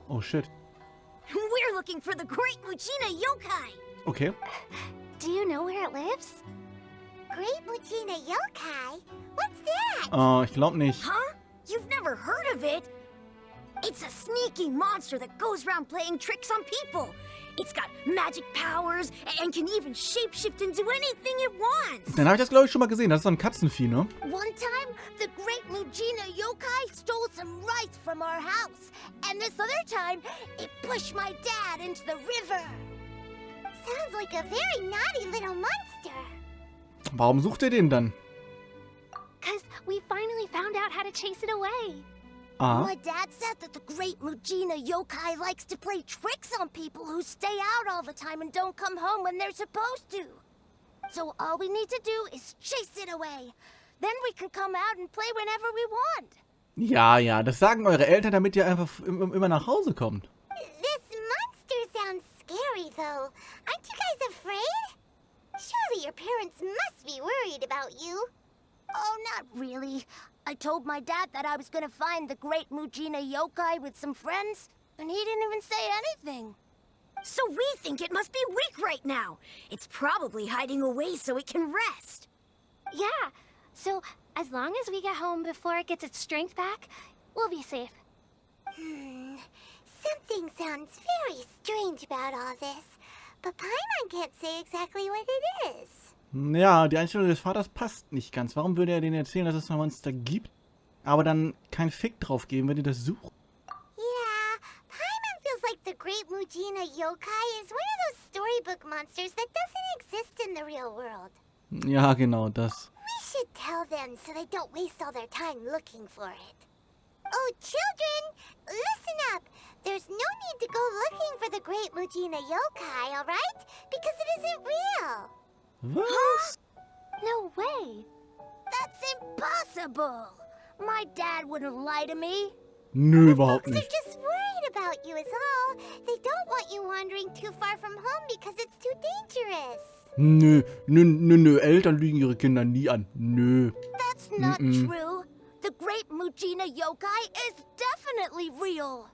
Oh shit. We're looking for the great Mujina yokai. Okay. Do you know where it lives? Great Mujina yokai? What's that? Ich glaub nicht. Huh? You've never heard of it? It's a sneaky monster that goes around playing tricks on people. It's got magic powers and can even shapeshift into anything it wants. Dann habe ich das, glaube ich, schon mal gesehen. Das ist so ein Katzenvieh, ne? One time, the great Mujina yokai stole some rice from our house. And this other time, it pushed my dad into the river. Sounds like a very naughty little monster. Warum sucht ihr den dann? Because we finally found out how to chase it away. Ah. My dad said that the great Mujina yokai likes to play tricks on people who stay out all the time and don't come home when they're supposed to. So all we need to do is chase it away. Then we can come out and play whenever we want. Ja, ja, das sagen eure Eltern, damit ihr einfach immer nach Hause kommt. This monster sounds scary, though. Aren't you guys afraid? Surely your parents must be worried about you. Oh, not really. I told my dad that I was gonna find the great Mujina yokai with some friends, and he didn't even say anything. So we think it must be weak right now. It's probably hiding away so it can rest. Yeah, so as long as we get home before it gets its strength back, we'll be safe. Something sounds very strange about all this, but Paimon can't say exactly what it is. Ja, die Einstellung des Vaters passt nicht ganz. Warum würde er denen erzählen, dass es ein Monster gibt, aber dann kein Fick drauf geben, wenn die das suchen? Yeah, Paimon feels like the great Mujina yokai is one of those storybook monsters that doesn't exist in the real world. Ja, genau, das. We should tell them so they don't waste all their time looking for it. Oh, children, listen up. There's no need to go looking for the great Mujina yokai, alright? Because it isn't real. Was? No way. That's impossible. My dad wouldn't lie to me. Nö, überhaupt They're nicht. just worried about you is all. They don't want you wandering too far from home because it's too dangerous. Nö. Eltern lügen ihre Kinder nie an. Nö. That's not true. The great Mujina yokai is definitely real.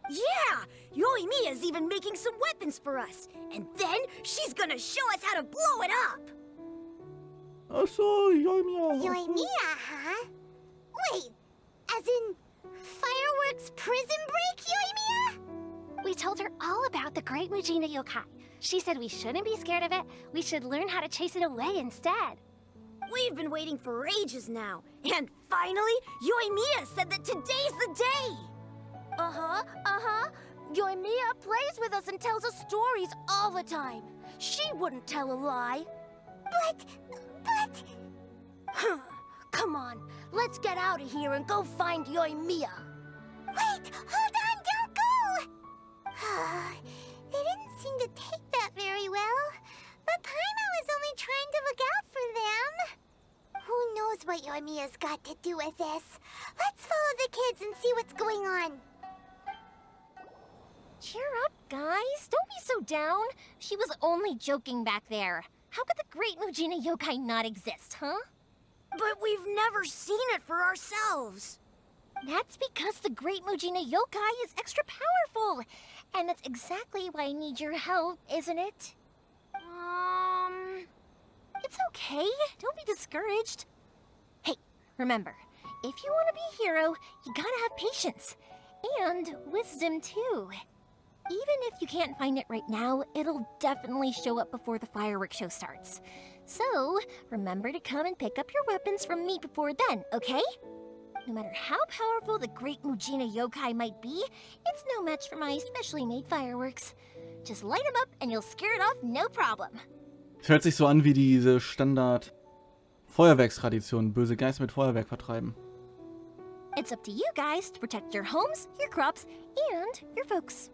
Yeah, Yoimiya's even making some weapons for us. And then she's gonna show us how to blow it up. Ach so, Yoimiya. Yoimiya, huh? Wait, as in fireworks prison break, Yoimiya? We told her all about the great Mujina yokai. She said we shouldn't be scared of it. We should learn how to chase it away instead. We've been waiting for ages now. And finally, Yoimiya said that today's the day. Yoimiya plays with us and tells us stories all the time. She wouldn't tell a lie. But... Come on, let's get out of here and go find Yoimiya. Wait, hold on, don't go! They didn't seem to take that very well. But Paimon was only trying to look out for them. Who knows what Yoimiya's got to do with this? Let's follow the kids and see what's going on. Cheer up, guys. Don't be so down. She was only joking back there. How could the great Mujina yokai not exist, huh? But we've never seen it for ourselves. That's because the great Mujina yokai is extra powerful. And that's exactly why I need your help, isn't it? It's okay. Don't be discouraged. Hey, remember, if you want to be a hero, you gotta have patience. And wisdom, too. Even if you can't find it right now, it'll definitely show up before the fireworks show starts. So, remember to come and pick up your weapons from me before then, okay? No matter how powerful the great Mujina yokai might be, it's no match for my specially made fireworks. Just light them up and you'll scare it off no problem. Es hört sich so an wie diese Standard-Feuerwerkstradition. Böse Geister mit Feuerwerk vertreiben. It's up to you guys to protect your homes, your crops, and your folks.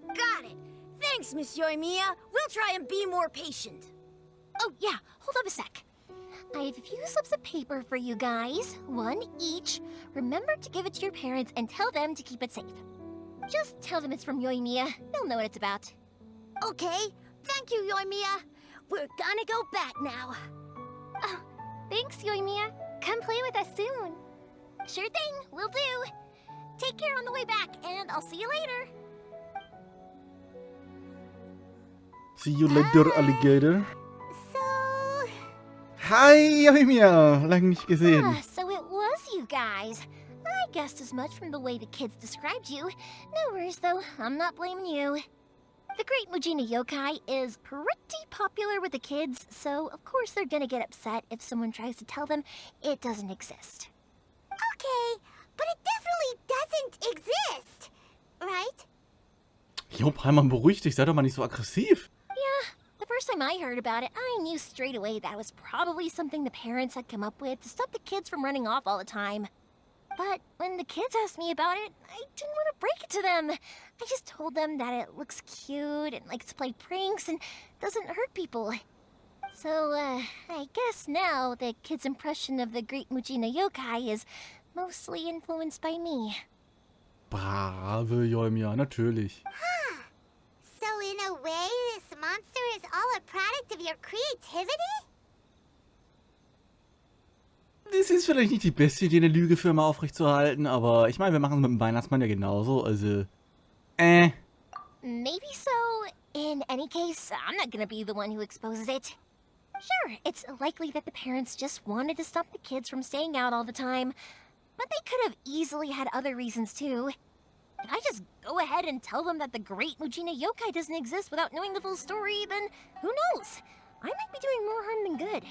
Got it. Thanks, Miss Yoimiya. We'll try and be more patient. Oh, yeah, hold up a sec. I have a few slips of paper for you guys, one each. Remember to give it to your parents and tell them to keep it safe. Just tell them it's from Yoimiya. They'll know what it's about. Okay. Thank you, Yoimiya. We're gonna go back now. Oh, thanks, Yoimiya. Come play with us soon. Sure thing, will do. Take care on the way back, and I'll see you later. See you later, Alligator. So... Hi, Yoimiya. Lang nicht gesehen. So it was you guys. I guessed as much from the way the kids described you. No worries though, I'm not blaming you. The Great Mujina Yokai is pretty popular with the kids, so of course they're gonna get upset if someone tries to tell them it doesn't exist. Okay, but it definitely doesn't exist, right? Jo, Palmer, beruhig dich. Sei doch mal nicht so aggressiv. The first time I heard about it, I knew straight away that was probably something the parents had come up with to stop the kids from running off all the time. But when the kids asked me about it, I didn't want to break it to them. I just told them that it looks cute and likes to play pranks and doesn't hurt people. So, I guess now the kids' impression of the Great Mujina Yokai is mostly influenced by me. Brave Yoimiya, natürlich. So in a way, this monster is all a product of your creativity? Das ist vielleicht nicht die beste Idee, eine Lüge für immer aufrechtzuerhalten, aber ich meine, wir machen es mit dem Weihnachtsmann ja genauso, also... Maybe so. In any case, I'm not gonna be the one who exposes it. Sure, it's likely that the parents just wanted to stop the kids from staying out all the time, but they could have easily had other reasons too. If I just go ahead and tell them that the Great Mujina Yokai doesn't exist without knowing the full story, then who knows? I might be doing more harm than good.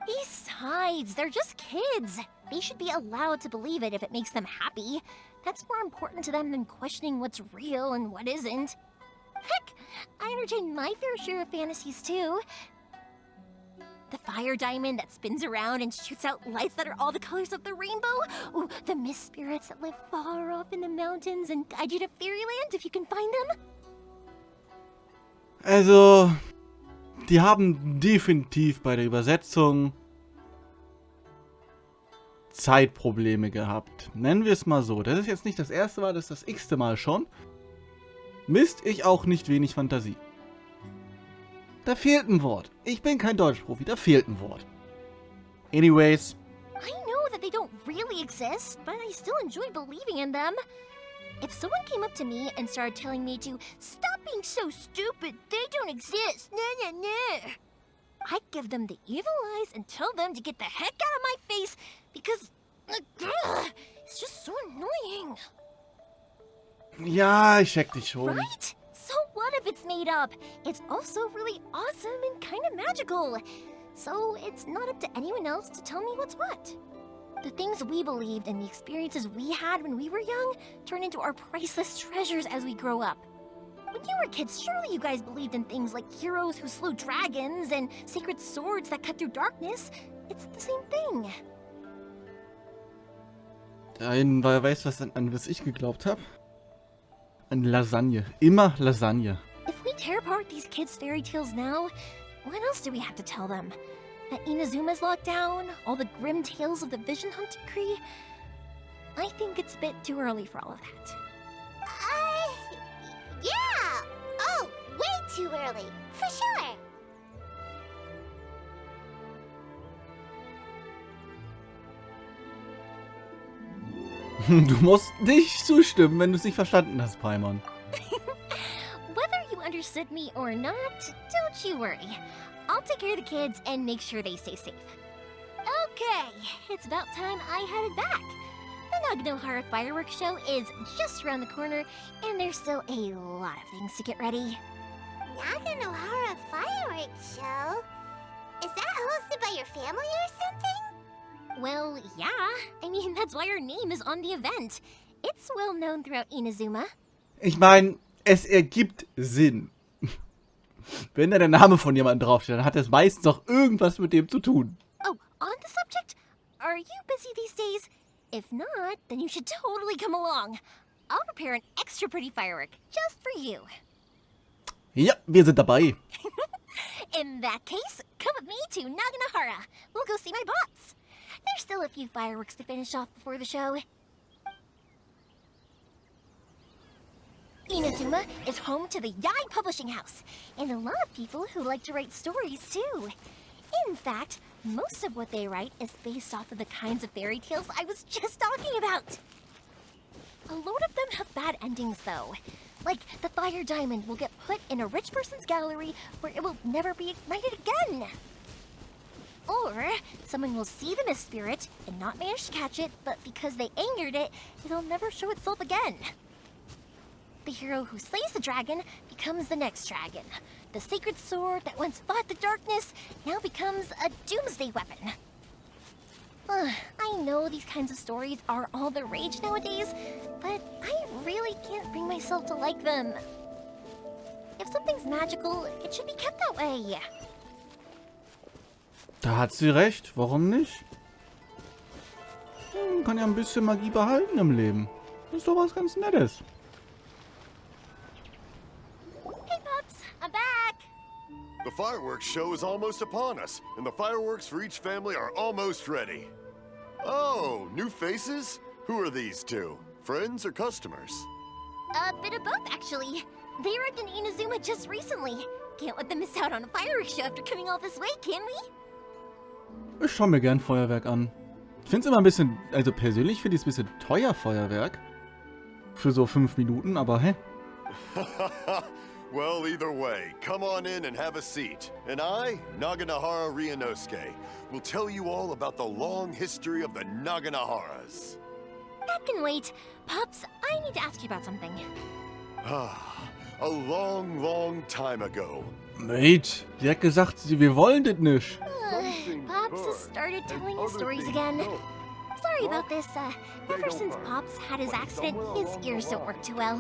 Besides, they're just kids. They should be allowed to believe it if it makes them happy. That's more important to them than questioning what's real and what isn't. Heck, I entertain my fair share of fantasies too. The fire diamond that spins around and shoots out lights that are all the colors of the rainbow. Ooh, the mist spirits that live far off in the mountains and guide you to fairyland if you can find them. Also, die haben definitiv bei der Übersetzung Zeitprobleme gehabt. Nennen wir es mal so. Das ist jetzt nicht das erste Mal, das ist das x-te Mal schon. Misst ich auch nicht wenig Fantasie. Da fehlt ein Wort. Ich bin kein Deutschprofi, da fehlt ein Wort. Anyways. I know that they don't really exist, but I still enjoy believing in them. If someone came up to me and started telling me to stop being so stupid, they don't exist, nah, nah, nah, I'd give them the evil eyes and tell them to get the heck out of my face because it's just so annoying. Ja, ich check dich schon. Right? So what if it's made up? It's also really awesome and kind of magical. So it's not up to anyone else to tell me what's what. The things we believed and the experiences we had when we were young turn into our priceless treasures as we grow up. When you were kids, surely you guys believed in things like heroes who slew dragons and sacred swords that cut through darkness. It's the same thing. Weißt du, an was ich geglaubt habe? An Lasagne. Immer Lasagne. If we tear apart these kids' fairy tales now, what else do we have to tell them? That Inazuma's locked down? All the grim tales of the Vision Hunt decree? I think it's a bit too early for all of that. Yeah! Oh, way too early, for sure. Du musst nicht zustimmen, wenn du es nicht verstanden hast, Paimon. Whether you understood me or not, don't you worry. I'll take care of the kids and make sure they stay safe. Okay, it's about time I headed back. The Legendenauftrag fireworks show is just around the corner, and there's still a lot of things to get ready. Legendenauftrag fireworks show? Is that hosted by your family or something? Well, yeah. I mean, that's why our name is on the event. It's well known throughout Inazuma. Ich meine, es ergibt Sinn. Wenn da der Name von jemandem draufsteht, dann hat es meistens auch irgendwas mit dem zu tun. Oh, on the subject, are you busy these days? If not, then you should totally come along. I'll prepare an extra pretty firework just for you. Ja, wir sind dabei. In that case, come with me to Legendenauftrag. We'll go see my bots. There's still a few fireworks to finish off before the show. Inazuma is home to the Yai Publishing House, and a lot of people who like to write stories too. In fact, most of what they write is based off of the kinds of fairy tales I was just talking about. A lot of them have bad endings though, Like, the fire diamond will get put in a rich person's gallery where it will never be ignited again. Or, someone will see the mist spirit and not manage to catch it, but because they angered it, it'll never show itself again. The hero who slays the dragon becomes the next dragon. The sacred sword that once fought the darkness now becomes a doomsday weapon. I know these kinds of stories are all the rage nowadays, but I really can't bring myself to like them. If something's magical, it should be kept that way. Da hat sie recht. Warum nicht? Man kann ja ein bisschen Magie behalten im Leben. Das ist doch was ganz Nettes. Hey, Pops, I'm back. The fireworks show is almost upon us, and the fireworks for each family are almost ready. Oh, new faces? Who are these two? Friends or customers? A bit of both, actually. They arrived in Inazuma just recently. Can't let them miss out on a fireworks show after coming all this way, can we? Ich schaue mir gern Feuerwerk an. Ich finde es immer ein bisschen, also persönlich finde ich es ein bisschen teuer, Feuerwerk. Für so 5 Minuten, aber hä? Well, either way, come on in and have a seat. And I, Naganahara Ryunosuke, will tell you all about the long history of the Naganaharas. That can wait. Pops, I need to ask you about something. A long, long time ago. Mate, die hat gesagt, wir wollen das nicht. Pops has started telling his stories again. Sorry about this. Ever since Pops had his accident, his ears don't work too well.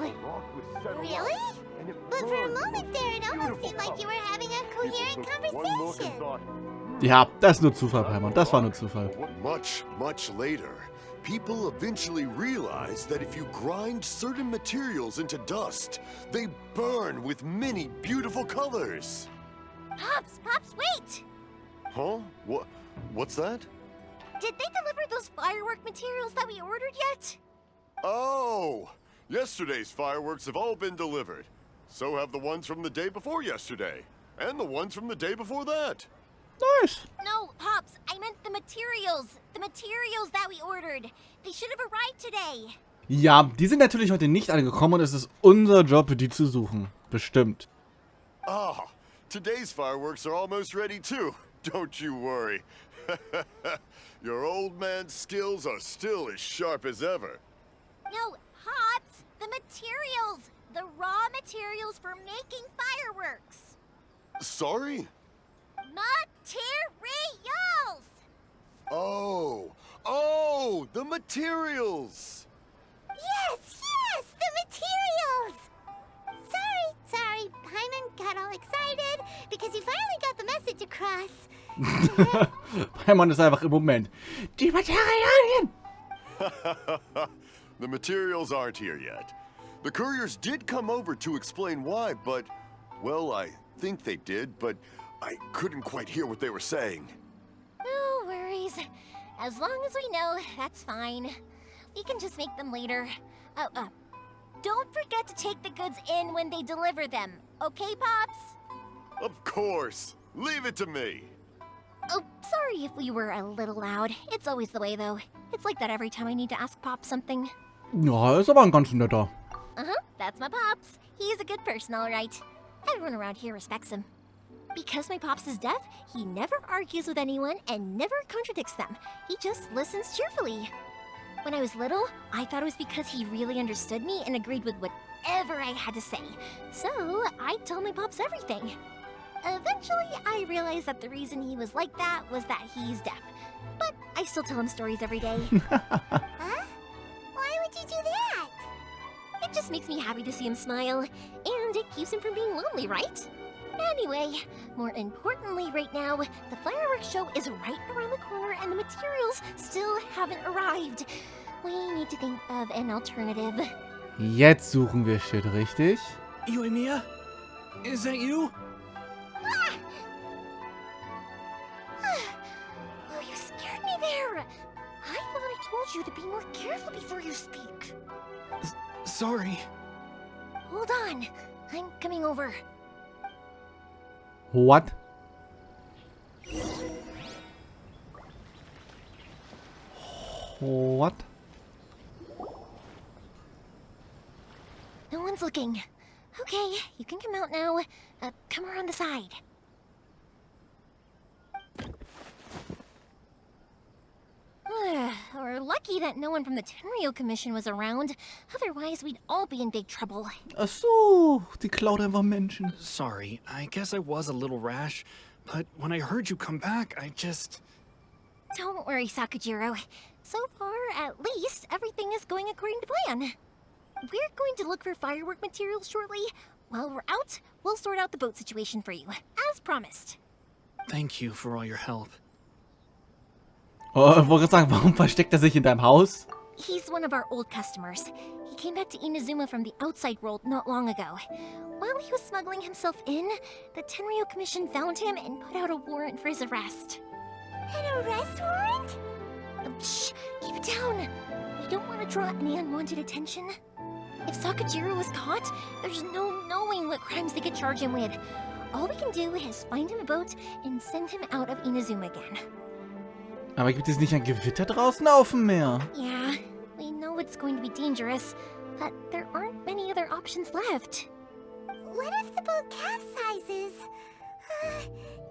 Really? But for a moment there, it almost seemed like you were having a coherent conversation. Ja, das ist nur Zufall, Paimon. Das war nur Zufall. Much, much later, people eventually realized that if you grind certain materials into dust, they burn with many beautiful colors. Pops, wait! Huh? What's that? Did they deliver those firework materials that we ordered yet? Oh! Yesterday's fireworks have all been delivered. So have the ones from the day before yesterday. And the ones from the day before that. Nice. No, Pops, I meant the materials. The materials that we ordered. They should have arrived today. Ja, die sind natürlich heute nicht angekommen und es ist unser Job, die zu suchen. Bestimmt. Ah, today's fireworks are almost ready too. Don't you worry. Your old man's skills are still as sharp as ever. No, Pops, the materials. The raw materials for making fireworks. Sorry? Materials! Oh, the materials! Yes, the materials! Sorry, Paimon got all excited because he finally got the message across. Paimon ist einfach im Moment. Die Materialien! The materials aren't here yet. The couriers did come over to explain why, but, well, I think they did, but I couldn't quite hear what they were saying. No worries. As long as we know, that's fine. We can just make them later. Don't forget to take the goods in when they deliver them. Okay, Pops? Of course. Leave it to me. Oh, sorry if we were a little loud. It's always the way, though. It's like that every time I need to ask Pop something. Ja, ist aber ein ganz netter. That's my Pops. He's a good person, all right. Everyone around here respects him. Because my Pops is deaf, he never argues with anyone and never contradicts them. He just listens cheerfully. When I was little, I thought it was because he really understood me and agreed with whatever I had to say. So, I told my Pops everything. Eventually, I realized that the reason he was like that was that he's deaf. But I still tell him stories every day. Huh? Why would you do that? It just makes me happy to see him smile, and it keeps him from being lonely, right? Anyway, more importantly right now, the fireworks show is right around the corner and the materials still haven't arrived. We need to think of an alternative. Jetzt suchen wir Shit, richtig? Yoimiya? Is that you? Oh, you scared me there! I thought I told you to be more careful before you speak. Sorry. Hold on, I'm coming over. What? What? No one's looking. Okay, you can come out now. Come around the side. We're lucky that no one from the Tenryo Commission was around. Otherwise, we'd all be in big trouble. Ach so, die klaut einfach Menschen. Sorry, I guess I was a little rash, but when I heard you come back, I just... Don't worry, Sakujiro. So far, at least, everything is going according to plan. We're going to look for firework materials shortly. While we're out, we'll sort out the boat situation for you, as promised. Thank you for all your help. Oh, ich wollte gerade sagen, warum versteckt er sich in deinem Haus? He's one of our old customers. He came back to Inazuma from the outside world not long ago. While he was smuggling himself in, the Tenryo Commission found him and put out a warrant for his arrest. An arrest warrant? Shh! Keep it down! We don't want to draw any unwanted attention. If Sakujiro was caught, there's no knowing what crimes they could charge him with. All we can do is find him a boat and send him out of Inazuma again. Aber gibt es nicht ein Gewitter draußen auf dem Meer? Yeah, we know it's going to be dangerous, but there aren't many other options left. What if the boat capsizes?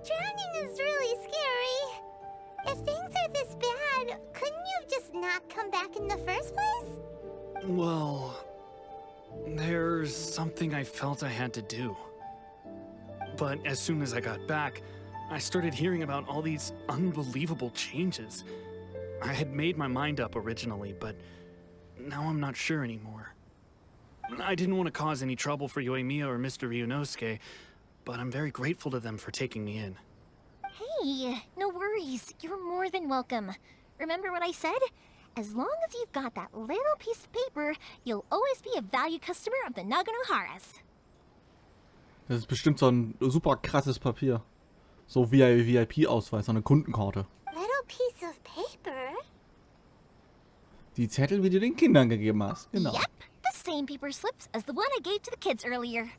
Drowning is really scary. If things are this bad, couldn't you have just not come back in the first place? Well, there's something I felt I had to do. But as soon as I got back, I started hearing about all these unbelievable changes. I had made my mind up originally, but now I'm not sure anymore. I didn't want to cause any trouble for Yoimiya or Mr. Ryunosuke, but I'm very grateful to them for taking me in. Hey, no worries. You're more than welcome. Remember what I said? As long as you've got that little piece of paper, you'll always be a valued customer of the Naganoharas. Das ist bestimmt so ein super krasses Papier. So wie ein VIP-Ausweis, so eine Kundenkarte. Little piece of paper? Die Zettel, wie du den Kindern gegeben hast. Genau. Yep, the same paper slips as the one I gave to the kids earlier.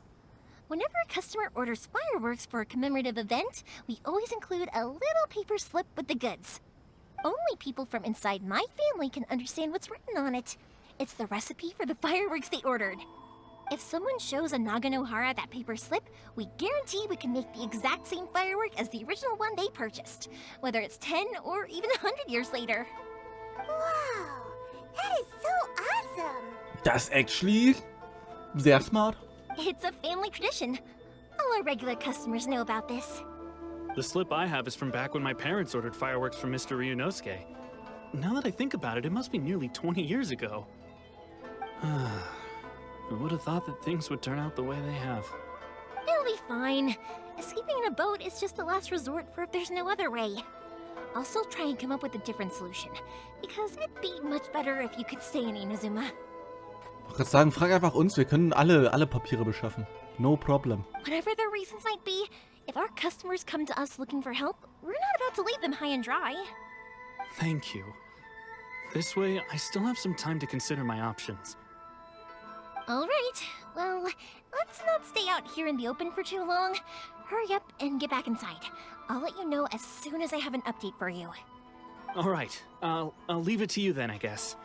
Whenever a customer orders fireworks for a commemorative event, we always include a little paper slip with the goods. Only people from inside my family can understand what's written on it. It's the recipe for the fireworks they ordered. If someone shows a Naganohara that paper slip, we guarantee we can make the exact same firework as the original one they purchased, whether it's 10 or even 100 years later. Wow, that is so awesome! Das ist actually sehr smart. It's a family tradition. All our regular customers know about this. The slip I have is from back when my parents ordered fireworks from Mr. Ryunosuke. Now that I think about it, it must be nearly 20 years ago. I would have thought that things would turn out the way they have. It'll be fine. Escaping in a boat is just the last resort for if there's no other way. I'll still try and come up with a different solution, because it'd be much better if you could stay in Inazuma. Ich kann sagen, frag einfach uns, wir können alle Papiere beschaffen. No problem. Whatever their reasons might be, if our customers come to us looking for help, we're not about to leave them high and dry. Thank you. This way, I still have some time to consider my options. All right, well, let's not stay out here in the open for too long. Hurry up and get back inside. I'll let you know as soon as I have an update for you. All right, I'll leave it to you then, I guess.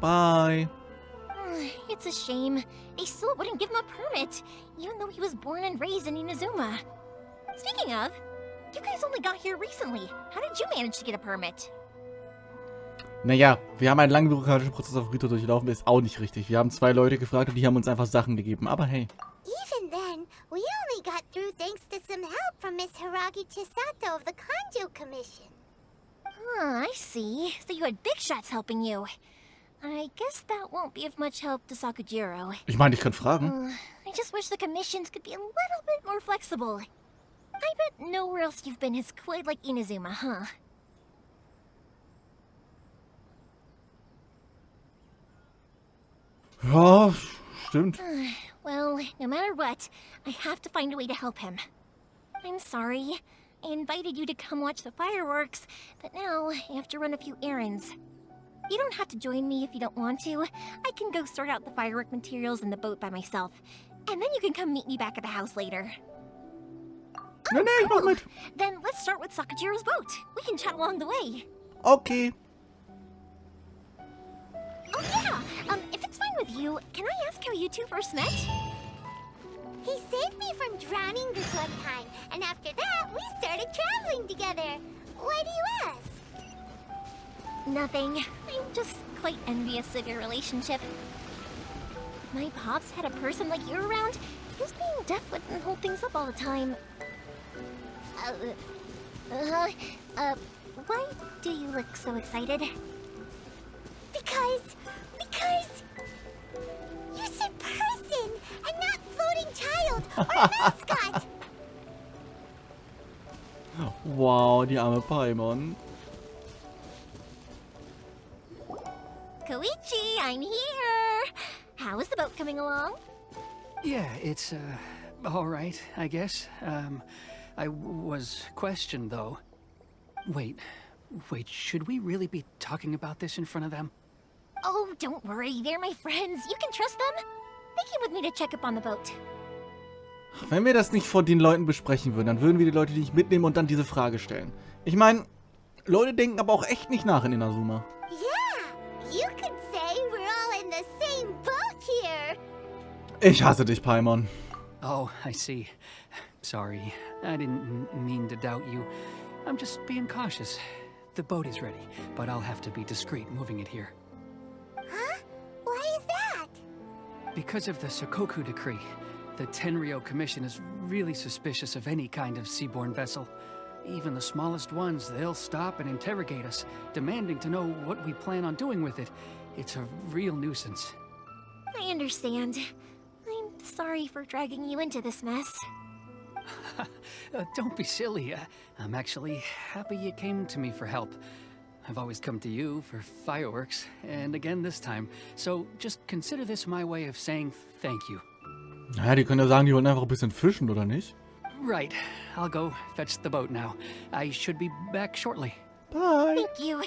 Bye. It's a shame. They still wouldn't give him a permit, even though he was born and raised in Inazuma. Speaking of, you guys only got here recently. How did you manage to get a permit? Naja, wir haben einen langen bürokratischen Prozess auf Rito durchlaufen, ist auch nicht richtig. Wir haben 2 Leute gefragt und die haben uns einfach Sachen gegeben. Aber hey. Even then, we only got through thanks to some help from Miss Hiragi Chisato of the Kanjo Commission. I see. So you had big shots helping you. I guess that won't be of much help to Sakujiro. Ich meine, ich kann fragen. I just wish the commissions could be a little bit more flexible. I bet nowhere else you've been is quite like Inazuma, huh? Ja, stimmt. Well, no matter what, I have to find a way to help him. I'm sorry. I invited you to come watch the fireworks, but now I have to run a few errands. You don't have to join me if you don't want to. I can go sort out the firework materials in the boat by myself. And then you can come meet me back at the house later. Nee, ich mach mit. Then let's start with Sakujiro's boat. We can chat along the way. Okay. Oh yeah, if it's fine with you, can I ask you two first met? He saved me from drowning this one time, and after that, we started traveling together. Why do you ask? Nothing. I'm just quite envious of your relationship. If my pops had a person like you around, his being deaf wouldn't hold things up all the time. Why do you look so excited? Because you said person and not floating child or mascot. Wow, die arme Paimon. Koichi, I'm here! How is the boat coming along? Yeah, it's, all right, I guess. I was questioned, though. Wait, should we really be talking about this in front of them? Oh, don't worry, they're my friends. You can trust them. They came with me to check up on the boat. Wenn wir das nicht vor den Leuten besprechen würden, dann würden wir die Leute nicht mitnehmen und dann diese Frage stellen. Ich meine, Leute denken aber auch echt nicht nach in Inazuma. Yeah, you could say we're all in the same boat here. Ich hasse dich, Paimon. Oh, I see. Sorry, I didn't mean to doubt you. I'm just being cautious. The boat is ready, but I'll have to be discreet moving it here. Huh? Why is that? Because of the Sokoku decree, the Tenryou Commission is really suspicious of any kind of seaborne vessel. Even the smallest ones, they'll stop and interrogate us, demanding to know what we plan on doing with it. It's a real nuisance. I understand. I'm sorry for dragging you into this mess. Don't be silly. I'm actually happy you came to me for help. I've always come to you for fireworks, and again this time. So just consider this my way of saying thank you. Naja, die können ja sagen, die wollen einfach ein bisschen fischen, oder nicht? Right. I'll go fetch the boat now. I should be back shortly. Bye. Thank you.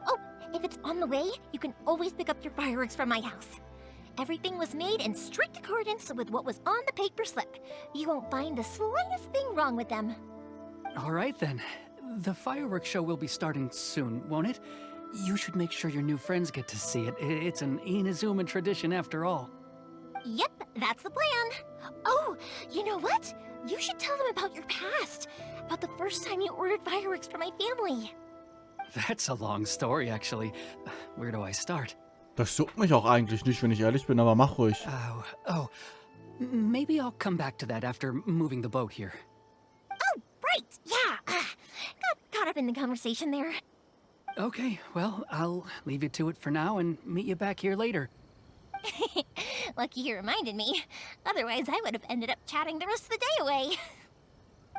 Oh, if it's on the way, you can always pick up your fireworks from my house. Everything was made in strict accordance with what was on the paper slip. You won't find the slightest thing wrong with them. All right then. The fireworks show will be starting soon, won't it? You should make sure your new friends get to see it. It's an Inazuma tradition after all. Yep, that's the plan. Oh, you know what? You should tell them about your past. About the first time you ordered fireworks for my family. That's a long story, actually. Where do I start? Das juckt mich auch eigentlich nicht, wenn ich ehrlich bin, aber mach ruhig. Oh. Maybe I'll come back to that after moving the boat here. Oh, right, yeah. Got caught up in the conversation there. Okay, well, I'll leave you to it for now and meet you back here later. Lucky you reminded me. Otherwise, I would have ended up chatting the rest of the day away.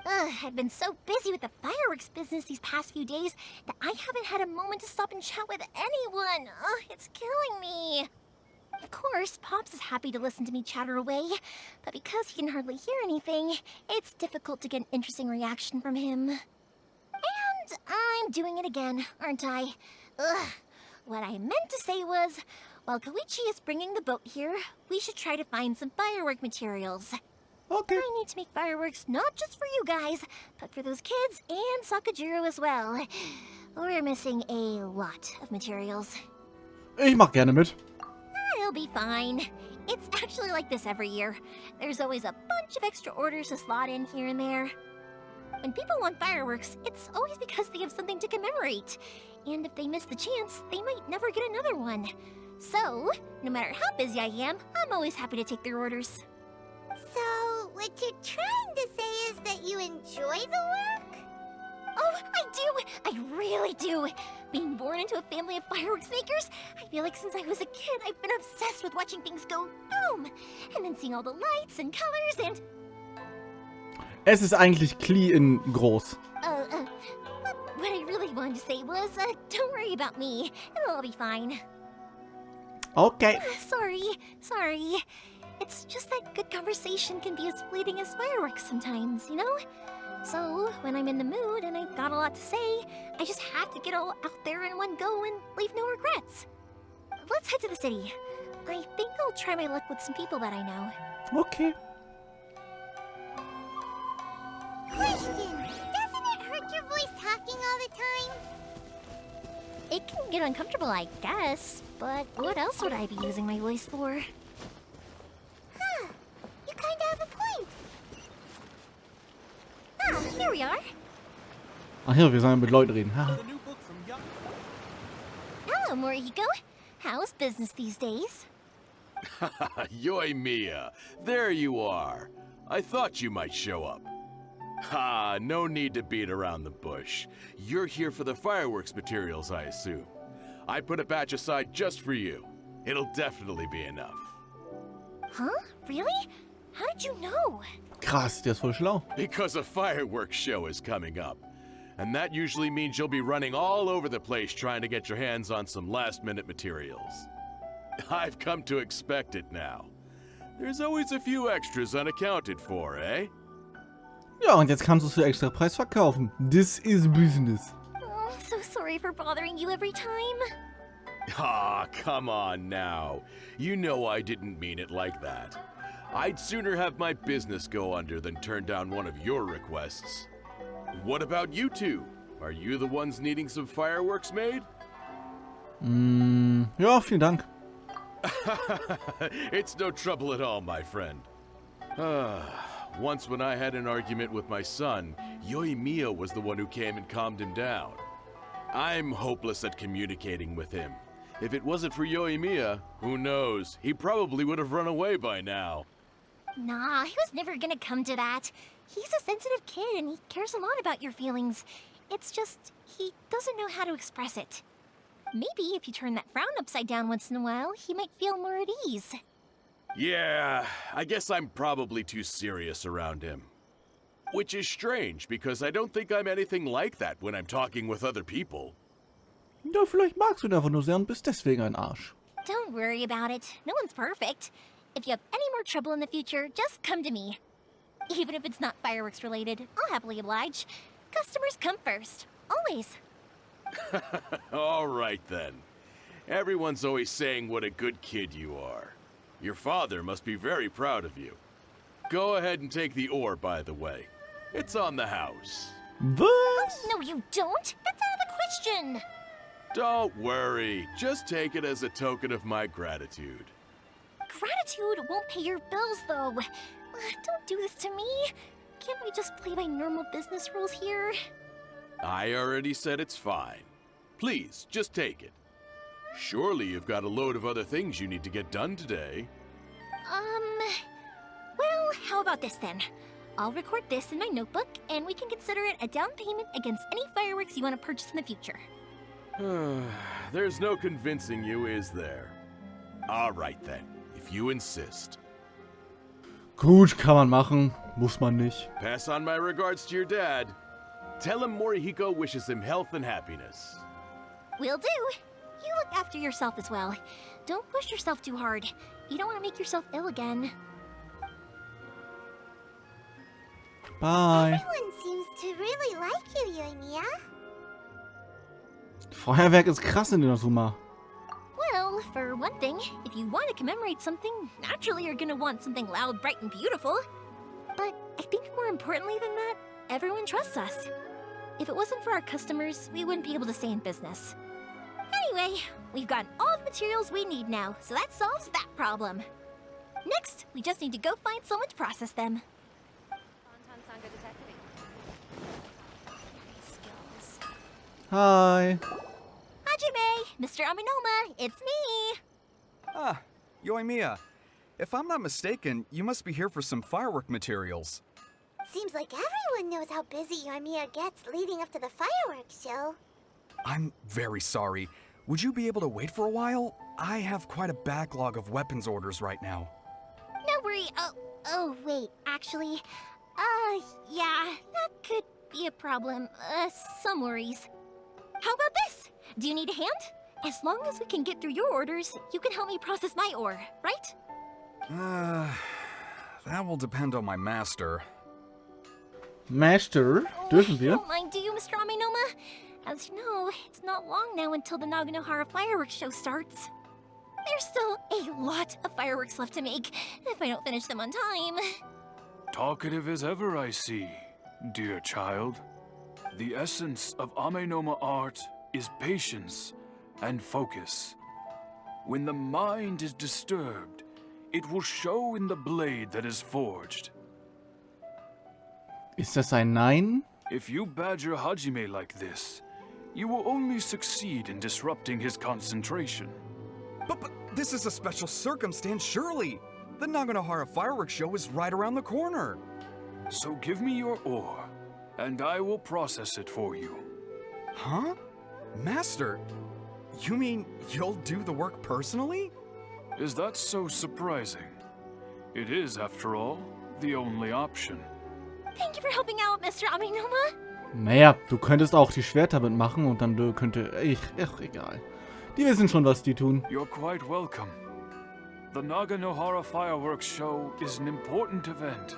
I've been so busy with the fireworks business these past few days that I haven't had a moment to stop and chat with anyone. It's killing me. Of course, Pops is happy to listen to me chatter away, but because he can hardly hear anything, it's difficult to get an interesting reaction from him. And I'm doing it again, aren't I? What I meant to say was, while Koichi is bringing the boat here, we should try to find some firework materials. Okay. I need to make fireworks not just for you guys, but for those kids and Sakajiro as well. We're missing a lot of materials. Ich mach gerne mit. It'll be fine. It's actually like this every year. There's always a bunch of extra orders to slot in here and there. When people want fireworks, it's always because they have something to commemorate. And if they miss the chance, they might never get another one. So, no matter how busy I am, I'm always happy to take their orders. So, what you're trying to say is that you enjoy the work? Oh, I do! I really do! Being born into a family of fireworks makers, I feel like since I was a kid, I've been obsessed with watching things go boom! And then seeing all the lights and colors and... Es ist eigentlich Klee in groß. What I really wanted to say was, don't worry about me. It'll all be fine. Okay. Sorry. It's just that good conversation can be as fleeting as fireworks sometimes, you know? So, when I'm in the mood and I've got a lot to say, I just have to get all out there in one go and leave no regrets. Let's head to the city. I think I'll try my luck with some people that I know. Okay. Question. Doesn't it hurt your voice talking all the time? It can get uncomfortable, I guess, but what else would I be using my voice for? Here we are. Ach ja, wir sollen mit Leuten reden. Haha. Hello, Morihiko. How's business these days? Yoimiya, there you are. I thought you might show up. Ha, no need to beat around the bush. You're here for the fireworks materials, I assume. I put a batch aside just for you. It'll definitely be enough. Huh? Really? How did you know? Krass, der ist voll schlau. Because a fireworks show is coming up. And that usually means you'll be running all over the place trying to get your hands on some last-minute materials. I've come to expect it now. There's always a few extras unaccounted for, eh? Ja, und jetzt kannst du es für extra Preis verkaufen. This is business. Oh, so sorry for bothering you every time. Ah, come on now. You know I didn't mean it like that. I'd sooner have my business go under than turn down one of your requests. What about you two? Are you the ones needing some fireworks made? Ja, vielen Dank. It's no trouble at all, my friend. Once when I had an argument with my son, Yoimiya was the one who came and calmed him down. I'm hopeless at communicating with him. If it wasn't for Yoimiya, who knows, he probably would have run away by now. Nah, he was never gonna come to that. He's a sensitive kid and he cares a lot about your feelings. It's just, he doesn't know how to express it. Maybe if you turn that frown upside down once in a while, he might feel more at ease. Yeah, I guess I'm probably too serious around him. Which is strange, because I don't think I'm anything like that when I'm talking with other people. Ja, vielleicht magst du ihn einfach nur sehr und bist deswegen ein Arsch. Don't worry about it. No one's perfect. If you have any more trouble in the future, just come to me. Even if it's not fireworks related, I'll happily oblige. Customers come first. Always. All right then. Everyone's always saying what a good kid you are. Your father must be very proud of you. Go ahead and take the ore, by the way. It's on the house. Was? No, you don't. That's out of the question. Don't worry. Just take it as a token of my gratitude. Gratitude won't pay your bills, though. Don't do this to me. Can't we just play by normal business rules here? I already said it's fine. Please, just take it. Surely you've got a load of other things you need to get done today. Well, how about this then? I'll record this in my notebook, and we can consider it a down payment against any fireworks you want to purchase in the future. There's no convincing you, is there? All right then, if you insist. Gut, kann man machen. Muss man nicht. Pass on my regards to your dad. Tell him Morihiko wishes him health and happiness. Will do. You look after yourself as well. Don't push yourself too hard. You don't want to make yourself ill again. Bye. Everyone seems to really like you, Yoimiya. Feuerwerk ist krass in Inazuma. Well, for one thing, if you want to commemorate something, naturally you're gonna want something loud, bright, and beautiful. But I think more importantly than that, everyone trusts us. If it wasn't for our customers, we wouldn't be able to stay in business. Anyway, we've got all the materials we need now, so that solves that problem. Next, we just need to go find someone to process them. Hi. Hajime, Mr. Aminoma, it's me! Ah, Yoimiya. If I'm not mistaken, you must be here for some firework materials. Seems like everyone knows how busy Yoimiya gets leading up to the fireworks show. I'm very sorry. Would you be able to wait for a while? I have quite a backlog of weapons orders right now. No worry. Oh, wait, actually, yeah, that could be a problem. Some worries. How about this? Do you need a hand? As long as we can get through your orders, you can help me process my ore, right? That will depend on my master. Master, dürfen wir? Don't mind, do you, Mr. Aminoma? As you know, it's not long now until the Naganohara fireworks show starts. There's still a lot of fireworks left to make, if I don't finish them on time. Talkative as ever, I see, dear child. The essence of Amenoma art is patience and focus. When the mind is disturbed, it will show in the blade that is forged. Ist das ein Nein? If you badger Hajime like this, you will only succeed in disrupting his concentration. But this is a special circumstance, surely. The Naganohara fireworks show is right around the corner. So give me your ore, and I will process it for you. Huh? Master, you mean you'll do the work personally? Is that so surprising? It is, after all, the only option. Thank you for helping out, Mr. Amenoma. Naja, du könntest auch die Schwerter mitmachen und dann könnte ich... Ach, egal. Die wissen schon, was die tun. You're quite welcome. The Naganohara fireworks show is an important event.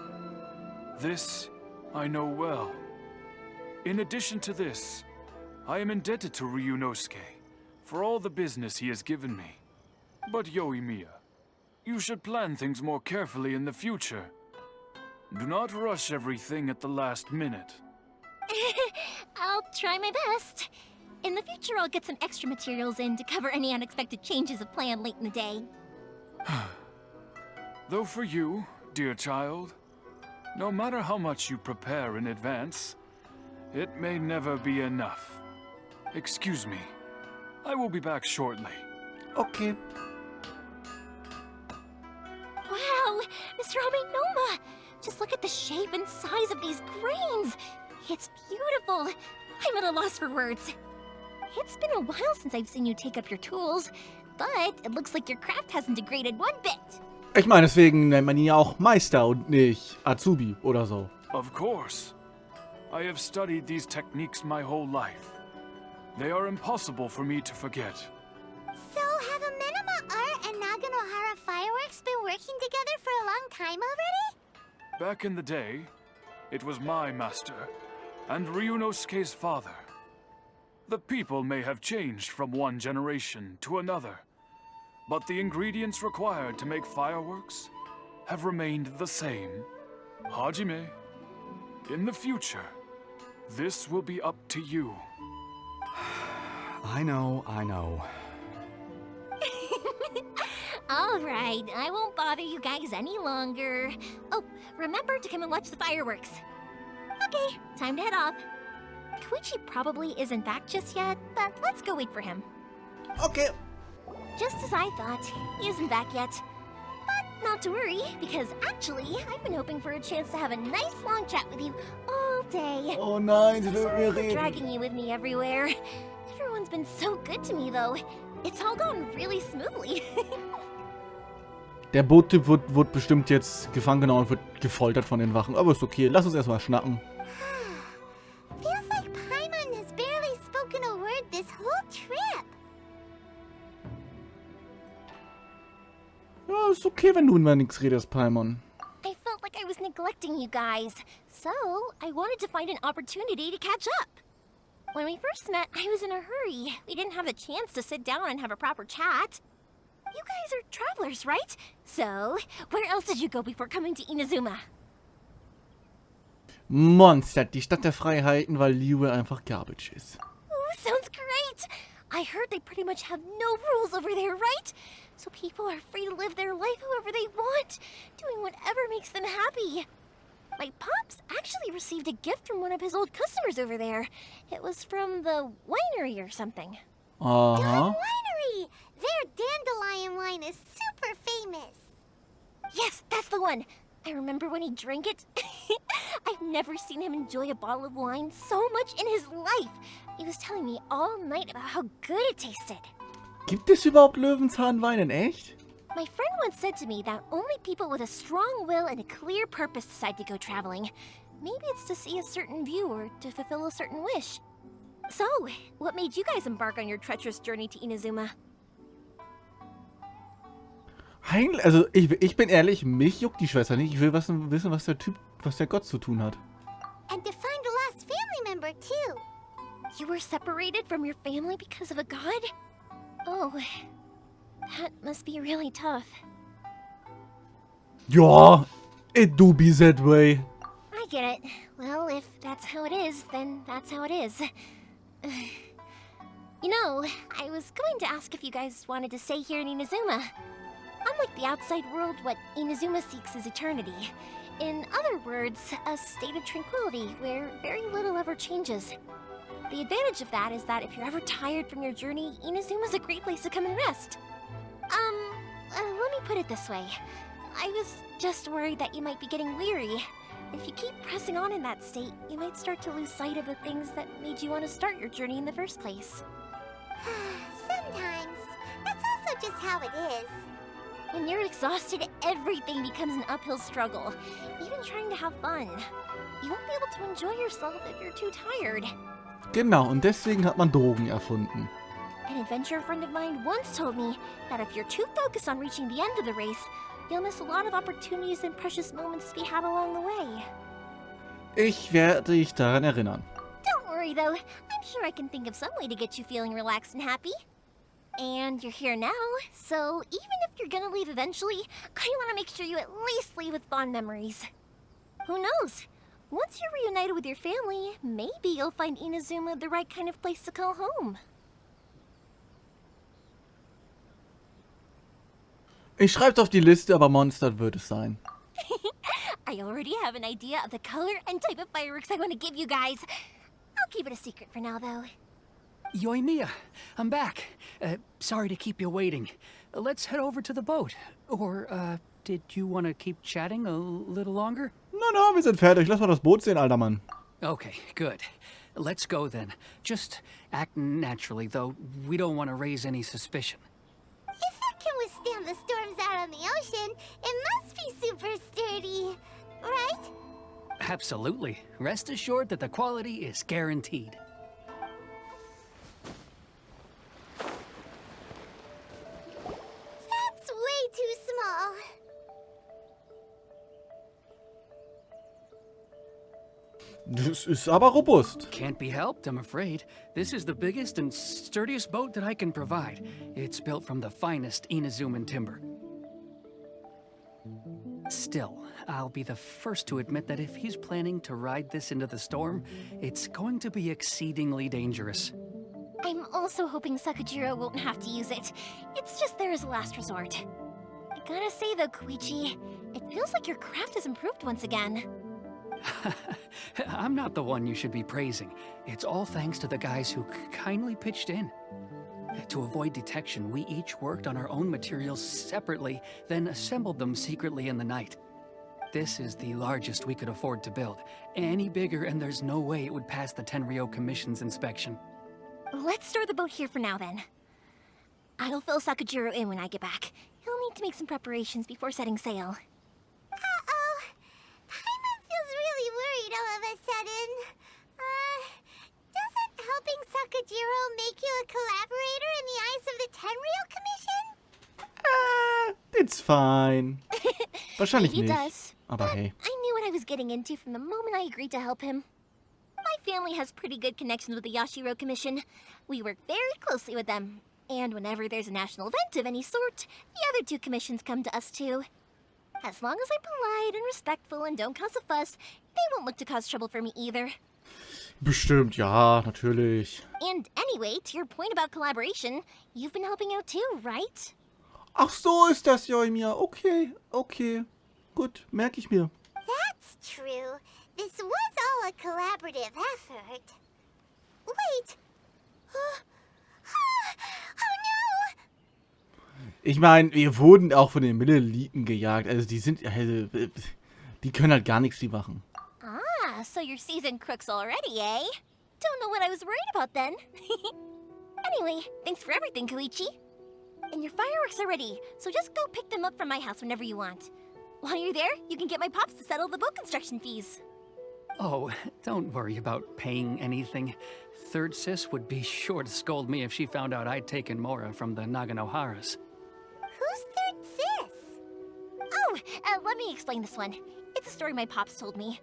This I know well. In addition to this, I am indebted to Ryunosuke for all the business he has given me. But Yoimiya, you should plan things more carefully in the future. Do not rush everything at the last minute. I'll try my best. In the future, I'll get some extra materials in to cover any unexpected changes of plan late in the day. Though for you, dear child, no matter how much you prepare in advance, it may never be enough. Excuse me. I will be back shortly. Okay. Wow, Mr. Amenoma! Just look at the shape and size of these grains! It's beautiful! I'm at a loss for words. It's been a while since I've seen you take up your tools, but it looks like your craft hasn't degraded one bit. Ich meine, deswegen nennt man ihn ja auch Meister und nicht Azubi oder so. Of course. I have studied these techniques my whole life. They are impossible for me to forget. So, have Amenoma Art and Naganohara Fireworks been working together for a long time already? Back in the day, it was my master, and Ryunosuke's father. The people may have changed from one generation to another, but the ingredients required to make fireworks have remained the same. Hajime, in the future, this will be up to you. I know. Alright, I won't bother you guys any longer. Oh, remember to come and watch the fireworks. Okay, time to head off. Koichi probably isn't back just yet, but let's go wait for him. Okay. Just as I thought, he isn't back yet. But not to worry, because actually, I've been hoping for a chance to have a nice long chat with you all day. Oh nein, sie will Sorry mir for reden. dragging you with me everywhere. Everyone's been so good to me, though. It's all gone really smoothly. Der Boottyp wird bestimmt jetzt gefangen genommen und wird gefoltert von den Wachen. Aber ist okay, lass uns erstmal schnacken. Feels like Paimon has barely spoken a word this whole trip. Ja, ist okay, wenn du immer nichts redest, Paimon. I felt like I was neglecting you guys, so I wanted to find an opportunity to catch up. When we first met, I was in a hurry. We didn't have a chance to sit down and have a proper chat. You guys are travelers, right? So, where else did you go before coming to Inazuma? Mondstadt, die Stadt der Freiheiten, weil Liebe einfach garbage ist. Ooh, sounds great! I heard they pretty much have no rules over there, right? So people are free to live their life however they want, doing whatever makes them happy. My pops actually received a gift from one of his old customers over there. It was from the winery or something. Aha. Winery! Their dandelion wine is super famous. Yes, that's the one. I remember when he drank it. I've never seen him enjoy a bottle of wine so much in his life. He was telling me all night about how good it tasted. Gibt es überhaupt Löwenzahnwein in echt? My friend once said to me that only people with a strong will and a clear purpose decide to go traveling. Maybe it's to see a certain view or to fulfill a certain wish. So, what made you guys embark on your treacherous journey to Inazuma? Also, ich bin ehrlich, mich juckt die Schwester nicht. Ich will wissen, was der Gott zu tun hat. And to find a lost family member, too. You were separated from your family because of a god? Oh, that must be really tough. Ja, it do be that way. I get it. Well, if that's how it is, then that's how it is. You know, I was going to ask if you guys wanted to stay here in Inazuma. Unlike the outside world, what Inazuma seeks is eternity. In other words, a state of tranquility where very little ever changes. The advantage of that is that if you're ever tired from your journey, Inazuma's a great place to come and rest. Let me put it this way. I was just worried that you might be getting weary. If you keep pressing on in that state, you might start to lose sight of the things that made you want to start your journey in the first place. Sometimes. That's also just how it is. When you're exhausted, everything becomes an uphill struggle. Even trying to have fun. You won't be able to enjoy yourself if you're too tired. Genau, und deswegen hat man Drogen erfunden. An adventurer friend of mine once told me that if you're too focused on reaching the end of the race, you'll miss a lot of opportunities and precious moments to be had along the way. Ich werde dich daran erinnern. Don't worry though, I'm sure I can think of some way to get you feeling relaxed and happy. And you're here now, so even if you're gonna leave eventually, I want to make sure you at least leave with fond memories. Who knows? Once you're reunited with your family, maybe you'll find Inazuma the right kind of place to call home. Ich schreib's auf die Liste, aber Monster wird es sein. I already have an idea of the color and type of fireworks I want to give you guys. I'll keep it a secret for now, though. Yoimiya, I'm back. Sorry to keep you waiting. Let's head over to the boat. Or, did you want to keep chatting a little longer? No, wir sind fertig. Lass mal das Boot sehen, alter Mann. Okay, good. Let's go then. Just act naturally, though. We don't want to raise any suspicion. If it can withstand the storms out on the ocean, it must be super sturdy, right? Absolutely. Rest assured that the quality is guaranteed. That's way too small. Das ist aber robust. Can't be helped, I'm afraid. This is the biggest and sturdiest boat that I can provide. It's built from the finest Inazuman timber. Still, I'll be the first to admit that if he's planning to ride this into the storm, it's going to be exceedingly dangerous. I'm also hoping Sakujiro won't have to use it. It's just there as a last resort. I gotta say though, Koichi, it feels like your craft has improved once again. I'm not the one you should be praising. It's all thanks to the guys who kindly pitched in. To avoid detection, we each worked on our own materials separately, then assembled them secretly in the night. This is the largest we could afford to build. Any bigger and there's no way it would pass the Tenryou Commission's inspection. Let's store the boat here for now then. I'll fill Sakujiro in when I get back. He'll need to make some preparations before setting sail. Uh-oh. Paimon feels really worried all of a sudden. Doesn't helping Sakujiro make you a collaborator in the eyes of the Tenryou Commission? It's fine. Wahrscheinlich He nicht. does. Aber hey. I knew what I was getting into from the moment I agreed to help him. My family has pretty good connections with the Yashiro Commission. We work very closely with them. And whenever there's a national event of any sort, the other two commissions come to us too. As long as I'm polite and respectful and don't cause a fuss, they won't look to cause trouble for me either. Bestimmt, ja, natürlich. And anyway, to your point about collaboration, you've been helping out too, right? Ach so ist das, Yoimiya. Okay. Gut, merke ich mir. That's true. This was all a collaborative effort. Wait. Oh no! Ich meine, wir wurden auch von den Mileliten gejagt. Also die können halt gar nichts, die Wachen. Ah, so you're seasoned crooks already, eh? Don't know what I was worried about then. Anyway, thanks for everything, Koichi. And your fireworks are ready, so just go pick them up from my house whenever you want. While you're there, you can get my pops to settle the boat construction fees. Oh, don't worry about paying anything. Third Sis would be sure to scold me if she found out I'd taken Mora from the Naganoharas. Who's Third Sis? Oh, let me explain this one. It's a story my pops told me.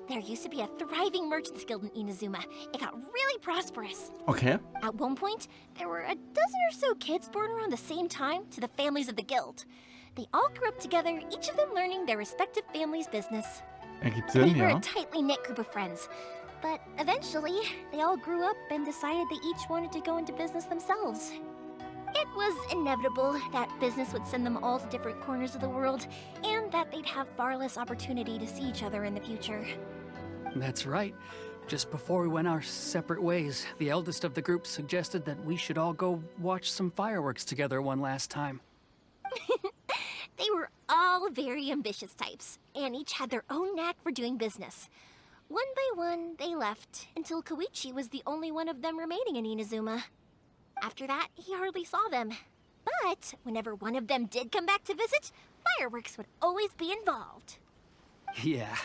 There used to be a thriving merchants guild in Inazuma. It got really prosperous. Okay. At one point, there were a dozen or so kids born around the same time to the families of the guild. They all grew up together, each of them learning their respective family's business. Ergibt They Sinn, were ja. a tightly knit group of friends. But eventually, they all grew up and decided they each wanted to go into business themselves. It was inevitable that business would send them all to different corners of the world, and that they'd have far less opportunity to see each other in the future. That's right. Just before we went our separate ways, the eldest of the group suggested that we should all go watch some fireworks together one last time. They were all very ambitious types, and each had their own knack for doing business. One by one, they left, until Koichi was the only one of them remaining in Inazuma. After that, he hardly saw them. But whenever one of them did come back to visit, fireworks would always be involved. Yeah,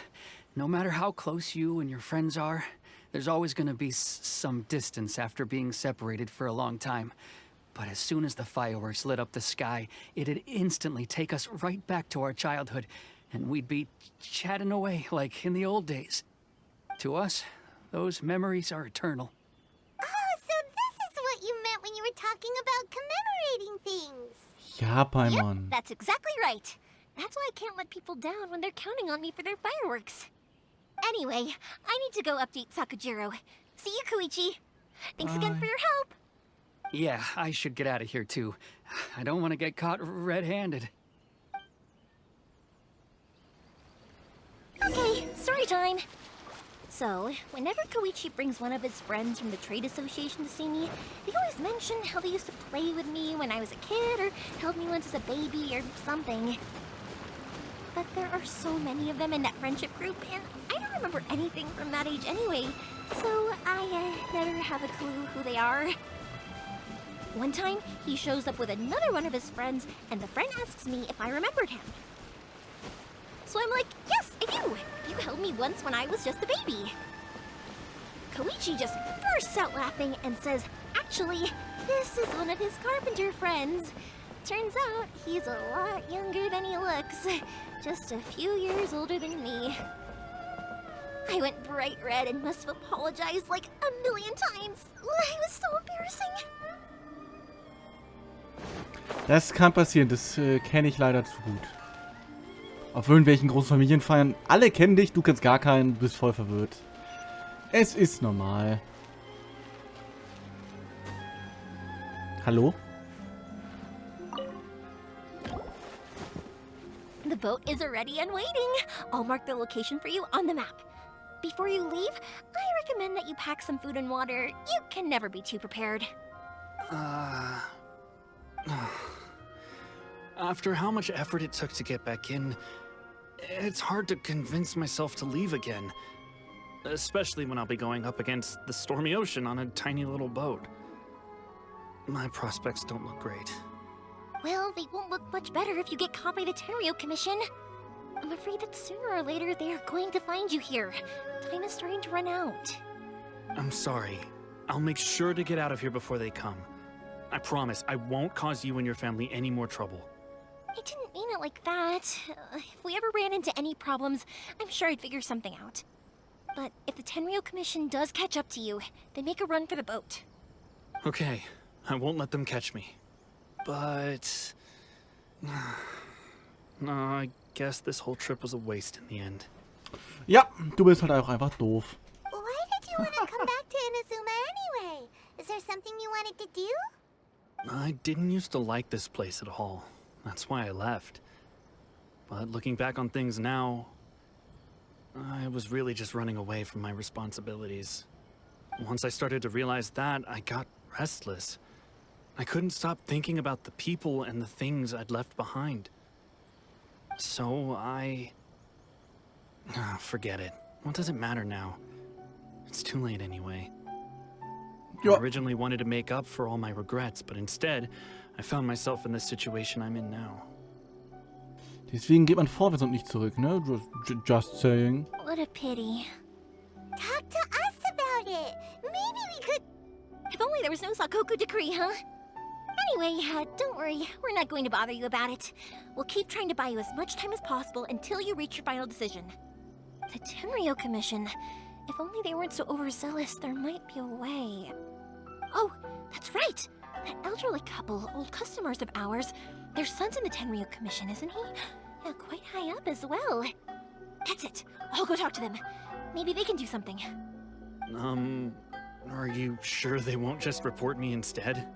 no matter how close you and your friends are, there's always gonna be some distance after being separated for a long time. But as soon as the fireworks lit up the sky, it'd instantly take us right back to our childhood, and we'd be chatting away like in the old days. To us, those memories are eternal. Oh, so this is what you meant when you were talking about commemorating things. Ja, Paimon. Yep, that's exactly right. That's why I can't let people down when they're counting on me for their fireworks. Anyway, I need to go update Sakujiro. See you, Koichi. Thanks again for your help. Yeah, I should get out of here too. I don't want to get caught red-handed. Okay, story time. So, whenever Koichi brings one of his friends from the trade association to see me, they always mention how they used to play with me when I was a kid, or held me once as a baby, or something. But there are so many of them in that friendship group, and I don't remember anything from that age anyway, so I never have a clue who they are. One time, he shows up with another one of his friends, and the friend asks me if I remembered him. So I'm like, yes, I do! You held me once when I was just a baby. Koichi just bursts out laughing and says, actually, this is one of his carpenter friends. Turns out, he's a lot younger than he looks. Just a few years older than me. I went bright red and must have apologized like a million times. It was so embarrassing. Das kann passieren, das kenne ich leider zu gut. Auf irgendwelchen großen Familienfeiern, alle kennen dich, du kennst gar keinen, du bist voll verwirrt. Es ist normal. Hallo? The boat is ready and waiting. I'll mark the location for you on the map. Before you leave, I recommend that you pack some food and water. You can never be too prepared. After how much effort it took to get back in, it's hard to convince myself to leave again. Especially when I'll be going up against the stormy ocean on a tiny little boat. My prospects don't look great. Well, they won't look much better if you get caught by the Tenryou Commission. I'm afraid that sooner or later they are going to find you here. Time is starting to run out. I'm sorry. I'll make sure to get out of here before they come. I promise I won't cause you and your family any more trouble. I didn't mean it like that. If we ever ran into any problems, I'm sure I'd figure something out. But if the Tenryou Commission does catch up to you, then make a run for the boat. Okay, I won't let them catch me. But... no, I guess this whole trip was a waste in the end. Ja, du bist halt auch einfach doof. Why did you want to come back to Inazuma anyway? Is there something you wanted to do? I didn't used to like this place at all. That's why I left. But looking back on things now, I was really just running away from my responsibilities. Once I started to realize that, I got restless. I couldn't stop thinking about the people and the things I'd left behind. So forget it. What does it matter now? It's too late anyway. I originally wanted to make up for all my regrets, but instead, I found myself in the situation I'm in now. Deswegen geht man vorwärts und nicht zurück, ne? Just saying. What a pity. Talk to us about it. Maybe we could... If only there was no Sakoku decree, huh? Anyway, don't worry. We're not going to bother you about it. We'll keep trying to buy you as much time as possible until you reach your final decision. The Tenryou Commission. If only they weren't so overzealous, there might be a way. Oh, that's right! That elderly couple, old customers of ours, their son's in the Tenryou Commission, isn't he? Yeah, quite high up as well. That's it. I'll go talk to them. Maybe they can do something. Are you sure they won't just report me instead?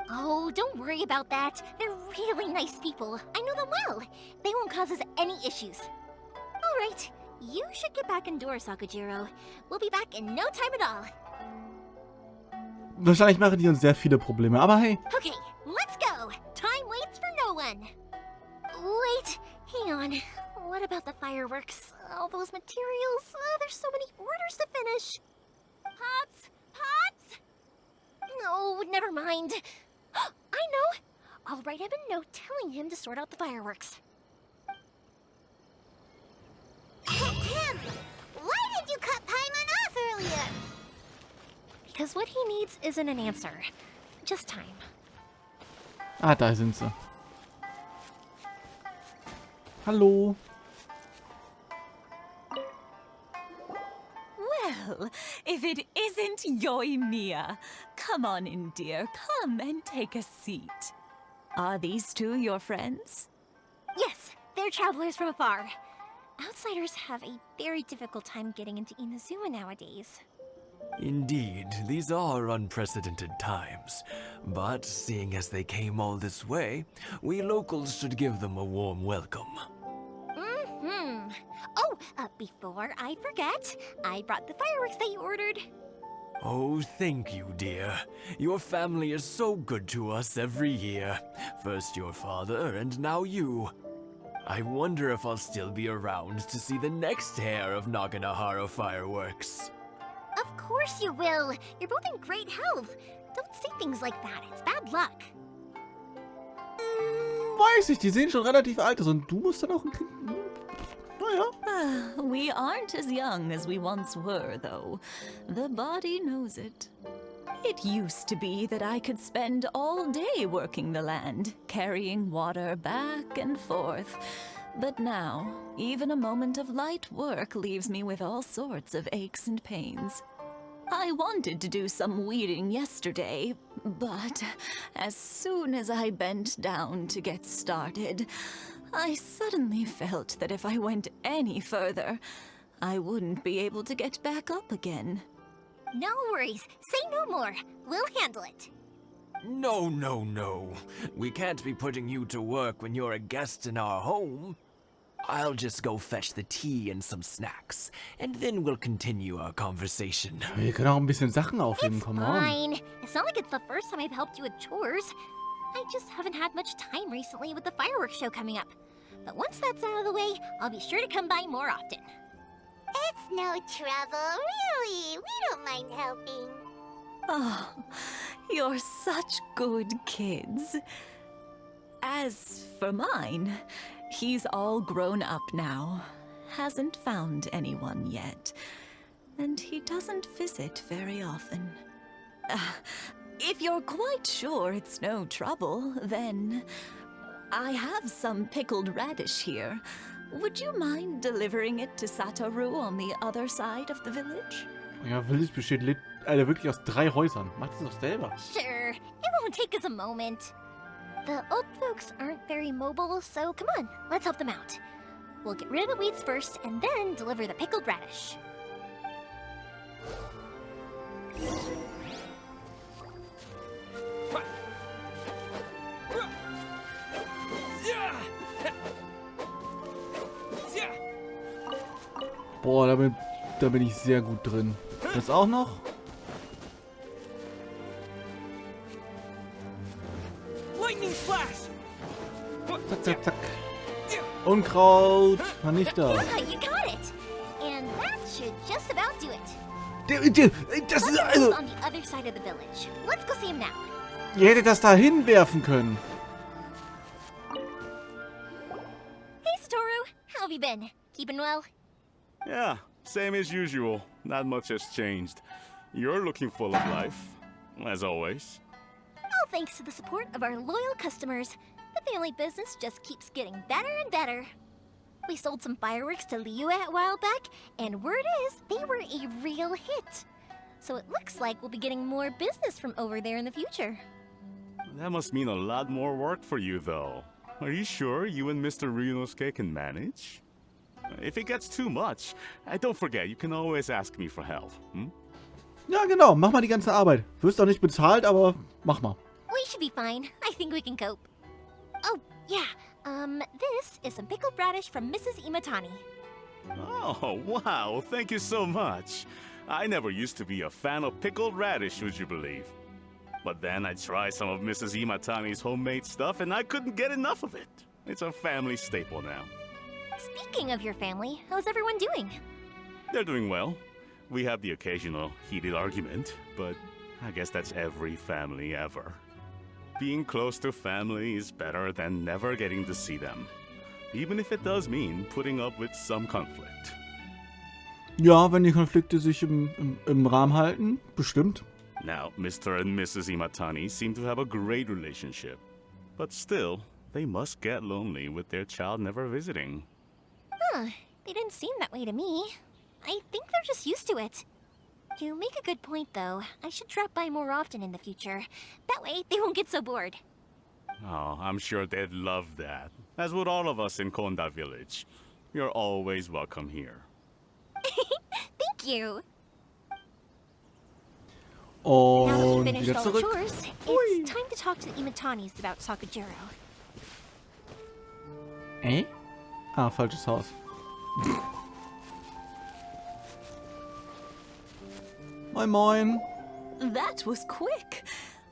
Oh, don't worry about that. They're really nice people. I know them well. They won't cause us any issues. All right, you should get back indoors, Sakujiro. We'll be back in no time at all. Wahrscheinlich machen die uns sehr viele Probleme, aber hey. Okay, let's go. Time waits for no one. Wait, hang on. What about the fireworks? All those materials? There's so many orders to finish. Pots? Pots? No, never mind. I know. I'll write him a note telling him to sort out the fireworks. Ahem. Why did you cut Paimon off earlier? Because what he needs isn't an answer. Just time. Ah, da sind sie. Hallo. Well, if it isn't Yoimiya, come on in, dear. Come and take a seat. Are these two your friends? Yes, they're travelers from afar. Outsiders have a very difficult time getting into Inazuma nowadays. Indeed, these are unprecedented times. But seeing as they came all this way, we locals should give them a warm welcome. Mm-hmm. Oh, before I forget, I brought the fireworks that you ordered. Oh, thank you, dear. Your family is so good to us every year. First your father, and now you. I wonder if I'll still be around to see the next hair of Naganahara fireworks. Of course you will. You're both in great health. Don't say things like that. It's bad luck. Weiß ich, die sehen schon relativ alt aus und du musst dann auch ein Kind... Naja. We aren't as young as we once were, though. The body knows it. It used to be that I could spend all day working the land, carrying water back and forth. But now, even a moment of light work leaves me with all sorts of aches and pains. I wanted to do some weeding yesterday, but as soon as I bent down to get started, I suddenly felt that if I went any further, I wouldn't be able to get back up again. No worries. Say no more. We'll handle it. No, no, no. We can't be putting you to work when you're a guest in our home. I'll just go fetch the tea and some snacks, and then we'll continue our conversation. Wir können auch ein bisschen Sachen aufheben, It's come on. fine. It's not like it's the first time I've helped you with chores. I just haven't had much time recently with the fireworks show coming up. But once that's out of the way, I'll be sure to come by more often. It's no trouble, really. We don't mind helping. Oh, you're such good kids. As for mine, he's all grown up now. Hasn't found anyone yet. And he doesn't visit very often. If you're quite sure it's no trouble, then I have some pickled radish here. Would you mind delivering it to Satoru on the other side of the village? Ja, Village besteht wirklich aus 3 Häusern. Mach das doch selber. Sure, it won't take us a moment. The old folks aren't very mobile, so come on, let's help them out. We'll get rid of the weeds first, and then deliver the pickled radish. Boah, da bin ich sehr gut drin. Das auch noch? Zack, zack, zack. Unkraut, Vernichter. Yeah, you got it. And that should just about do it. Das ist Satoru's also... on the other side of the village. Let's go see him now. Ihr hättet das da hinwerfen können. Hey, Satoru, how have you been? Keeping well? Yeah, same as usual. Not much has changed. You're looking full of life, as always. All thanks to the support of our loyal customers. The family business just keeps getting better and better. We sold some fireworks to Liyue a while back, and word is they were a real hit. So it looks like we'll be getting more business from over there in the future. That must mean a lot more work for you, though. Are you sure you and Mr. Ryunosuke can manage? If it gets too much, don't forget, you can always ask me for help. Ja, genau. Mach mal die ganze Arbeit. Wirst auch nicht bezahlt, aber mach mal. We should be fine. I think we can cope. Oh, yeah. This is some pickled radish from Mrs. Imatani. Oh, wow, thank you so much. I never used to be a fan of pickled radish, would you believe? But then I tried some of Mrs. Imatani's homemade stuff and I couldn't get enough of it. It's a family staple now. Speaking of your family, how's everyone doing? They're doing well. We have the occasional heated argument, but I guess that's every family ever. Being close to family is better than never getting to see them. Even if it does mean putting up with some conflict. Ja, wenn die Konflikte sich im Rahmen halten, bestimmt. Now, Mr. and Mrs. Imatani seem to have a great relationship. But still, they must get lonely with their child never visiting. Huh, they didn't seem that way to me. I think they're just used to it. You make a good point, though. I should drop by more often in the future. That way, they won't get so bored. Oh, I'm sure they'd love that. As would all of us in Konda Village. You're always welcome here. Thank you. Und Now that we finished wieder all the zurück. chores, it's time to talk to the Imatanis about Sakujiro. Ah, falsches Haus. Moin moin. That was quick.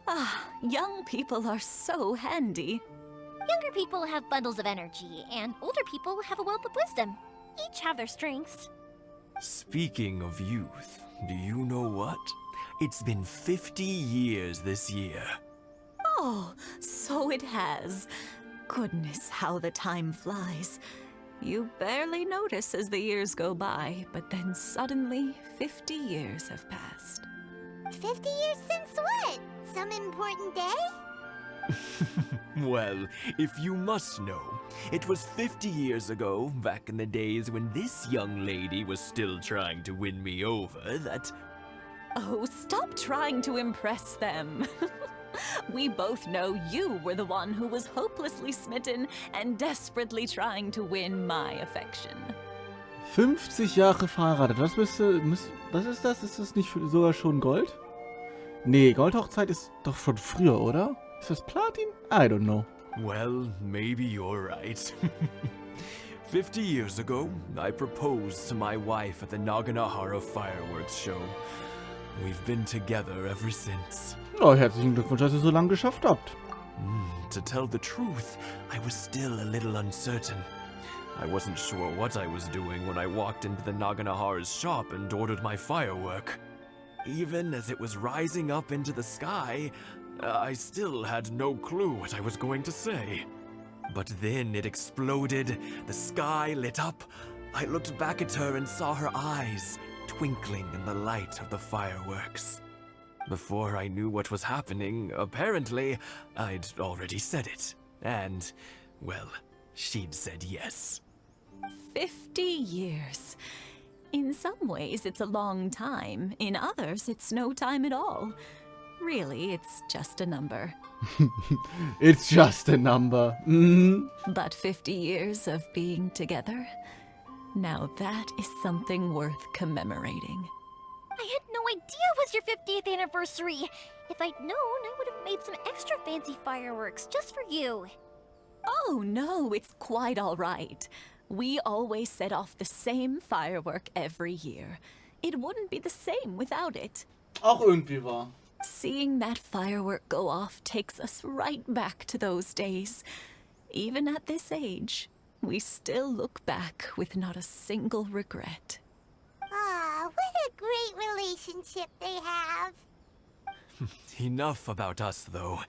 Ah, young people are so handy. Younger people have bundles of energy, and older people have a wealth of wisdom. Each have their strengths. Speaking of youth, do you know what? It's been 50 years this year. Oh, so it has. Goodness, how the time flies. You barely notice as the years go by, but then suddenly 50 years have passed. 50 years since what? Some important day? Well, if you must know, it was 50 years ago, back in the days when this young lady was still trying to win me over, that... Oh, stop trying to impress them. We both know you were the one who was hopelessly smitten and desperately trying to win my affection. 50 Jahre verheiratet. Was ist das? Ist das nicht sogar schon Gold? Nee, Goldhochzeit ist doch schon früher, oder? Ist das Platin? I don't know. Well, maybe you're right. 50 years ago, I proposed to my wife at the Naganahara fireworks show. We've been together ever since. Oh, herzlichen Glückwunsch, dass ihr so lange geschafft habt. To tell the truth, I was still a little uncertain. I wasn't sure what I was doing when I walked into the Naganahara's shop and ordered my firework. Even as it was rising up into the sky, I still had no clue what I was going to say. But then it exploded, the sky lit up. I looked back at her and saw her eyes twinkling in the light of the fireworks. Before I knew what was happening, apparently, I'd already said it. And, well, she'd said yes. 50 years. In some ways, it's a long time. In others, it's no time at all. Really, it's just a number. It's just a number. But 50 years of being together? Now that is something worth commemorating. I had no idea it was your 50th anniversary. If I'd known, I would have made some extra fancy fireworks just for you. Oh no, it's quite all right. We always set off the same firework every year. It wouldn't be the same without it. Auch irgendwie wahr. Seeing that firework go off takes us right back to those days. Even at this age, we still look back with not a single regret. Ah, what a great relationship they have. Enough about us, though.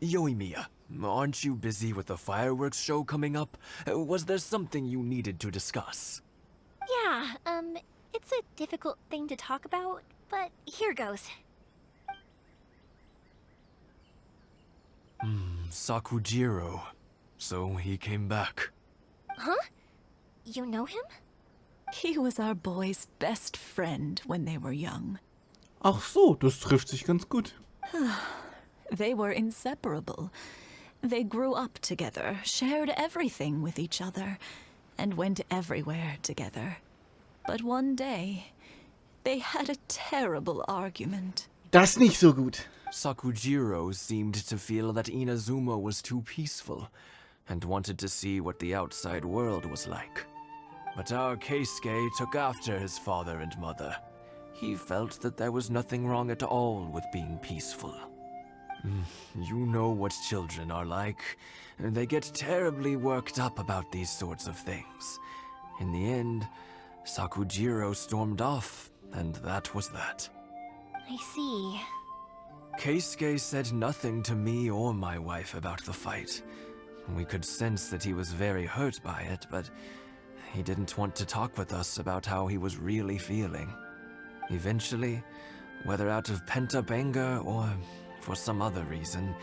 Yoimiya, aren't you busy with the fireworks show coming up? Was there something you needed to discuss? Yeah, it's a difficult thing to talk about, but here goes. Sakujiro. So he came back. Huh? You know him? He was our boys' best friend when they were young. Ach so, das trifft sich ganz gut. They were inseparable. They grew up together, shared everything with each other, and went everywhere together. But one day, they had a terrible argument. Das nicht so gut. Sakujiro seemed to feel that Inazuma was too peaceful and wanted to see what the outside world was like. But our Keisuke took after his father and mother. He felt that there was nothing wrong at all with being peaceful. You know what children are like. They get terribly worked up about these sorts of things. In the end, Sakujiro stormed off, and that was that. I see. Keisuke said nothing to me or my wife about the fight. We could sense that he was very hurt by it, but he didn't want to talk with us about how he was really feeling. Eventually, whether out of pent-up anger or for some other reason,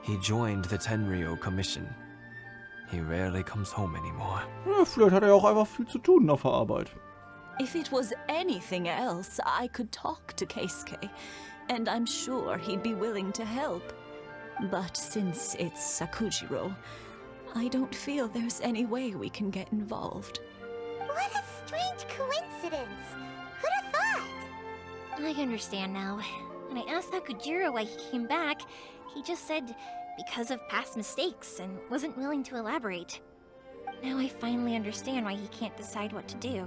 he joined the Tenryou Commission. He rarely comes home anymore. Ja, vielleicht hat er auch einfach viel zu tun auf der Arbeit. If it was anything else, I could talk to Keisuke, and I'm sure he'd be willing to help. But since it's Sakujiro, I don't feel there's any way we can get involved. What a strange coincidence. Who'd have thought? I understand now. When I asked Sakujiro why he came back, he just said because of past mistakes and wasn't willing to elaborate. Now I finally understand why he can't decide what to do.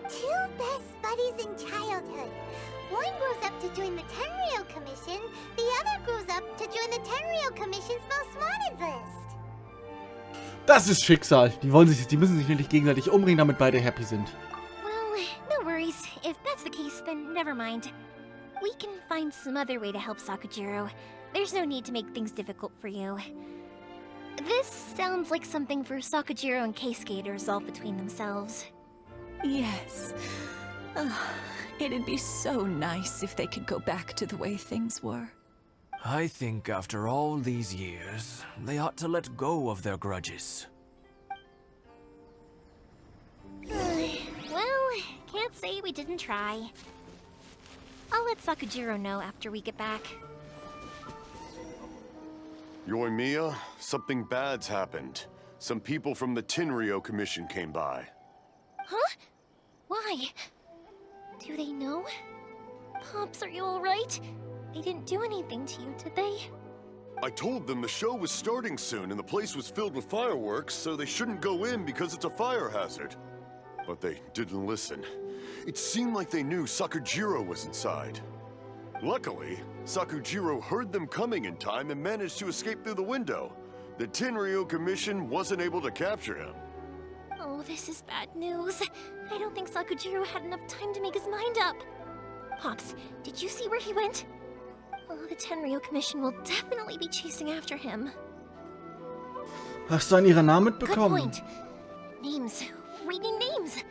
Two best buddies in childhood. One grows up to join the Tenryou Commission, the other grows up to join the Tenryou Commission's most wanted list. Das ist Schicksal. Die müssen sich nämlich gegenseitig umbringen, damit beide happy sind. Well, no worries. If that's the case, then never mind. We can find some other way to help Sakujiro. There's no need to make things difficult for you. This sounds like something for Sakujiro and Keisuke to resolve between themselves. Yes. It'd be so nice if they could go back to the way things were. I think after all these years, they ought to let go of their grudges. Well, can't say we didn't try. I'll let Sakujiro know after we get back. Yoimiya, something bad's happened. Some people from the Tenryou Commission came by. Huh? Why? Do they know? Pops, are you alright? They didn't do anything to you, did they? I told them the show was starting soon and the place was filled with fireworks, so they shouldn't go in because it's a fire hazard. But they didn't listen. It seemed like they knew Sakujiro was inside. Luckily, Sakujiro heard them coming in time and managed to escape through the window. The Tenryou Commission wasn't able to capture him. Oh, this is bad news. I don't think Sakujiro had enough time to make his mind up. Pops, did you see where he went? Oh, the Tenryou Commission will definitely be chasing after him. Hast du an ihren Namen Good mitbekommen? point. Names. Reading names.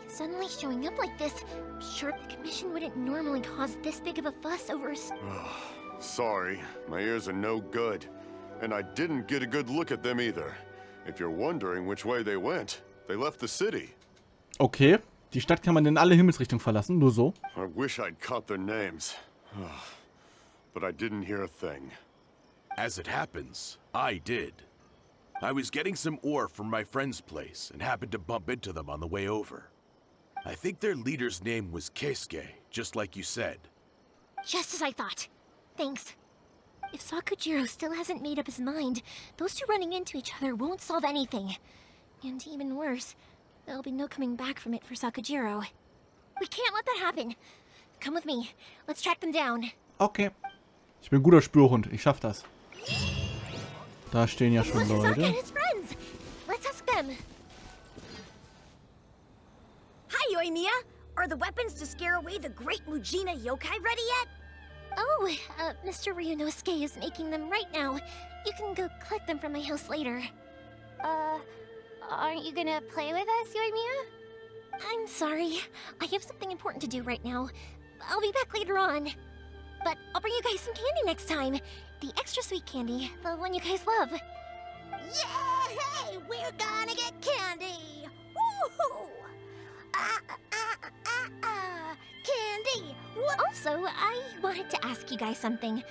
Suddenly showing up like this, I'm sure the Commission wouldn't normally cause this big of a fuss over Sorry, my ears are no good. And I didn't get a good look at them either. If you're wondering which way they went, they left the city. Okay, die Stadt kann man in alle Himmelsrichtungen verlassen, nur so. I wish I'd caught their names. But I didn't hear a thing. As it happens, I did. I was getting some ore from my friend's place and happened to bump into them on the way over. I think their leader's name was Keisuke, just like you said. Just as I thought. Thanks. If Sakujiro still hasn't made up his mind, those two running into each other won't solve anything. And even worse, there'll be no coming back from it for Sakujiro. We can't let that happen. Come with me. Let's track them down. Okay. Ich bin ein guter Spürhund. Ich schaff das. Da stehen ja schon Sasuke and Leute. his friends. Let's ask them. Hi, Yoimiya! Are the weapons to scare away the great Mujina yokai ready yet? Oh, Mr. Ryunosuke is making them right now. You can go collect them from my house later. Aren't you gonna play with us, Yoimiya? I'm sorry. I have something important to do right now. I'll be back later on. But I'll bring you guys some candy next time. The extra sweet candy, the one you guys love. Yay! We're gonna get candy! Woohoo! Candy! Also, I wanted to ask you guys something.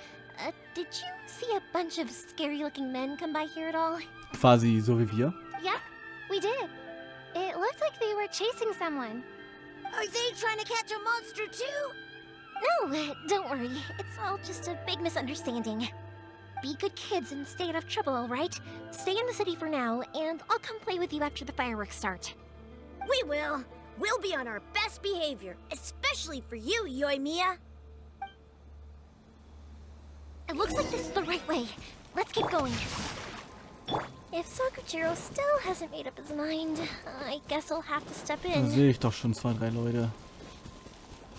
Did you see a bunch of scary-looking men come by here at all? Quasi so wie wir. Yep, we did. It looked like they were chasing someone. Are they trying to catch a monster too? No, don't worry. It's all just a big misunderstanding. Be good kids and stay out of trouble, alright? Stay in the city for now, and I'll come play with you after the fireworks start. We will. We'll be on our best behavior, especially for you, Yoimiya. It looks like this is the right way. Let's keep going. If Sakujiro still hasn't made up his mind, I guess I'll have to step Da in. sehe ich doch schon 2, 3 Leute.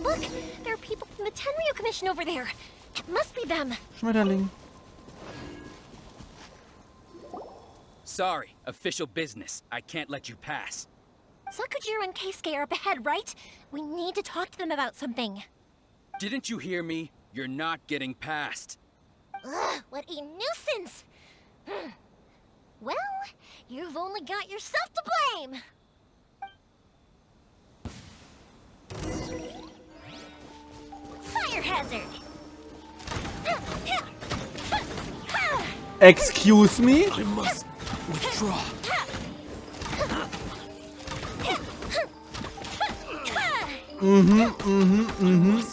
Look, there are people from the Tenryou Commission over there. It must be them. Schmetterling. Sorry, official business. I can't let you pass. Sakujiro and Keisuke are up ahead, right? We need to talk to them about something. Didn't you hear me? You're not getting past. Ugh, what a nuisance! Well, you've only got yourself to blame! Fire hazard! Excuse me? I must withdraw.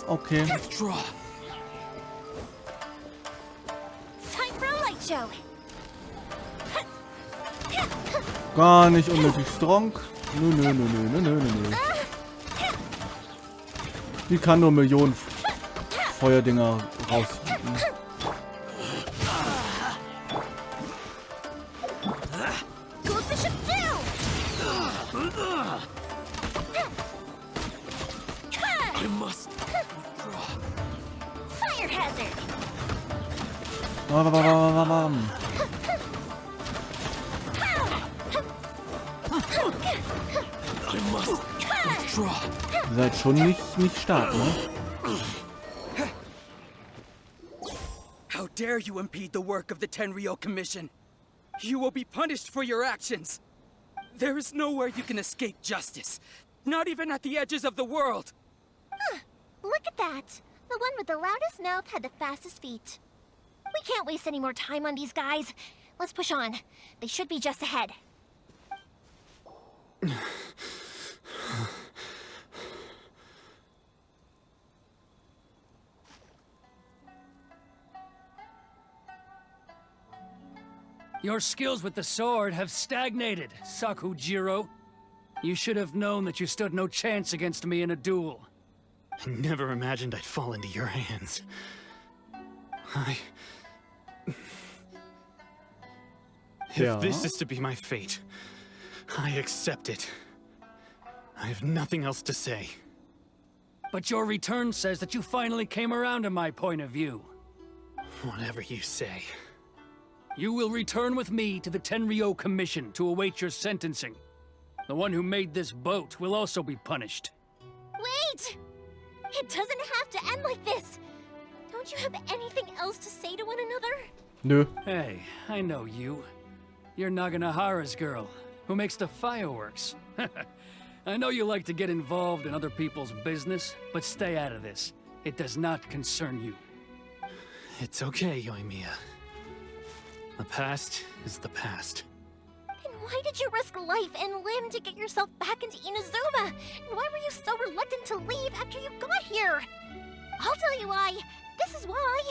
Okay. Withdraw. Time for a light show! Gar nicht unnötig strong. Nö. Die kann nur Millionen Feuerdinger raus. I must withdraw. Fire hazard! I must withdraw. Ihr seid schon nicht stark, ne? How dare you impede the work of the Tenryou Commission? You will be punished for your actions. There is nowhere you can escape justice. Not even at the edges of the world. Huh, look at that. The one with the loudest mouth had the fastest feet. We can't waste any more time on these guys. Let's push on. They should be just ahead. Your skills with the sword have stagnated, Sakujiro. You should have known that you stood no chance against me in a duel. I never imagined I'd fall into your hands. If this is to be my fate, I accept it. I have nothing else to say. But your return says that you finally came around to my point of view. Whatever you say. You will return with me to the Tenryou Commission to await your sentencing. The one who made this boat will also be punished. Wait! It doesn't have to end like this. Don't you have anything else to say to one another? Nö. Hey, I know you. You're Naganahara's girl, who makes the fireworks. I know you like to get involved in other people's business, but stay out of this. It does not concern you. It's okay, Yoimiya. The past is the past. Then why did you risk life and limb to get yourself back into Inazuma? And why were you so reluctant to leave after you got here? I'll tell you why. This is why.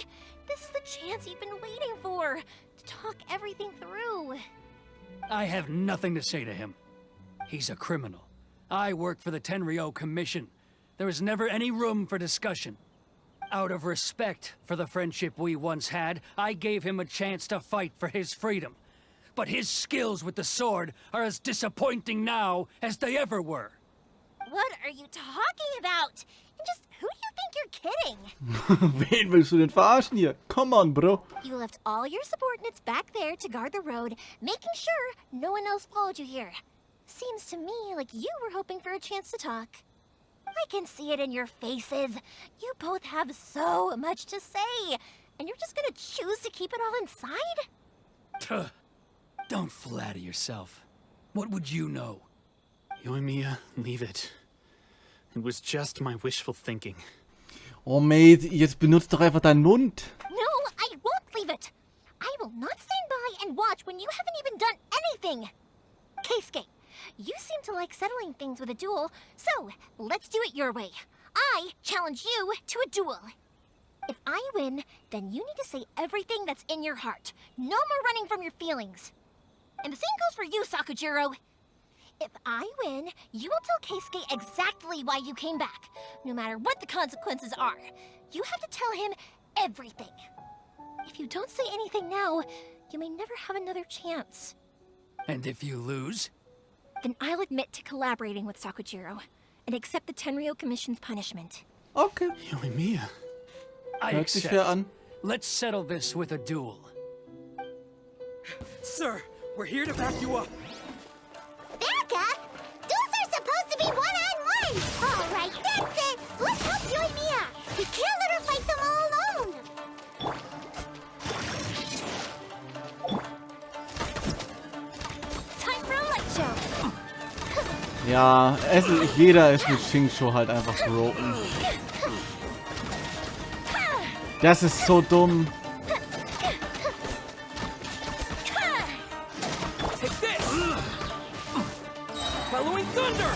This is the chance you've been waiting for. To talk everything through. I have nothing to say to him. He's a criminal. I work for the Tenryou Commission. There is never any room for discussion. Out of respect for the friendship we once had, I gave him a chance to fight for his freedom. But his skills with the sword are as disappointing now as they ever were. What are you talking about? And just who do you think you're kidding? Wen willst du denn verarschen hier? Come on, bro. You left all your subordinates back there to guard the road, making sure no one else followed you here. Seems to me like you were hoping for a chance to talk. I can see it in your faces. You both have so much to say, and you're just gonna choose to keep it all inside? Tuh. Don't flatter yourself. What would you know? Yoimiya, leave it. It was just my wishful thinking. Oh, mate, jetzt benutzt doch einfach deinen Mund. No, I won't leave it. I will not stand by and watch when you haven't even done anything. Keisuke, you seem to like settling things with a duel, so let's do it your way. I challenge you to a duel. If I win, then you need to say everything that's in your heart. No more running from your feelings. And the same goes for you, Sakujiro. If I win, you will tell Keisuke exactly why you came back, no matter what the consequences are. You have to tell him everything. If you don't say anything now, you may never have another chance. And if you lose? Then I'll admit to collaborating with Sakujiro and accept the Tenryou Commission's punishment. Okay. Yoimiya. I Hört sich accept. fair an. Let's settle this with a duel. Sir, we're here to back you up. Back up? Duels are supposed to be one-on-one! All right, that's it! Let's help Yoimiya! We can't let her fight them all alone! Time for a light show. Ja, jeder ist mit Shinsho halt einfach broken. Das ist so dumm. Take this! Following thunder!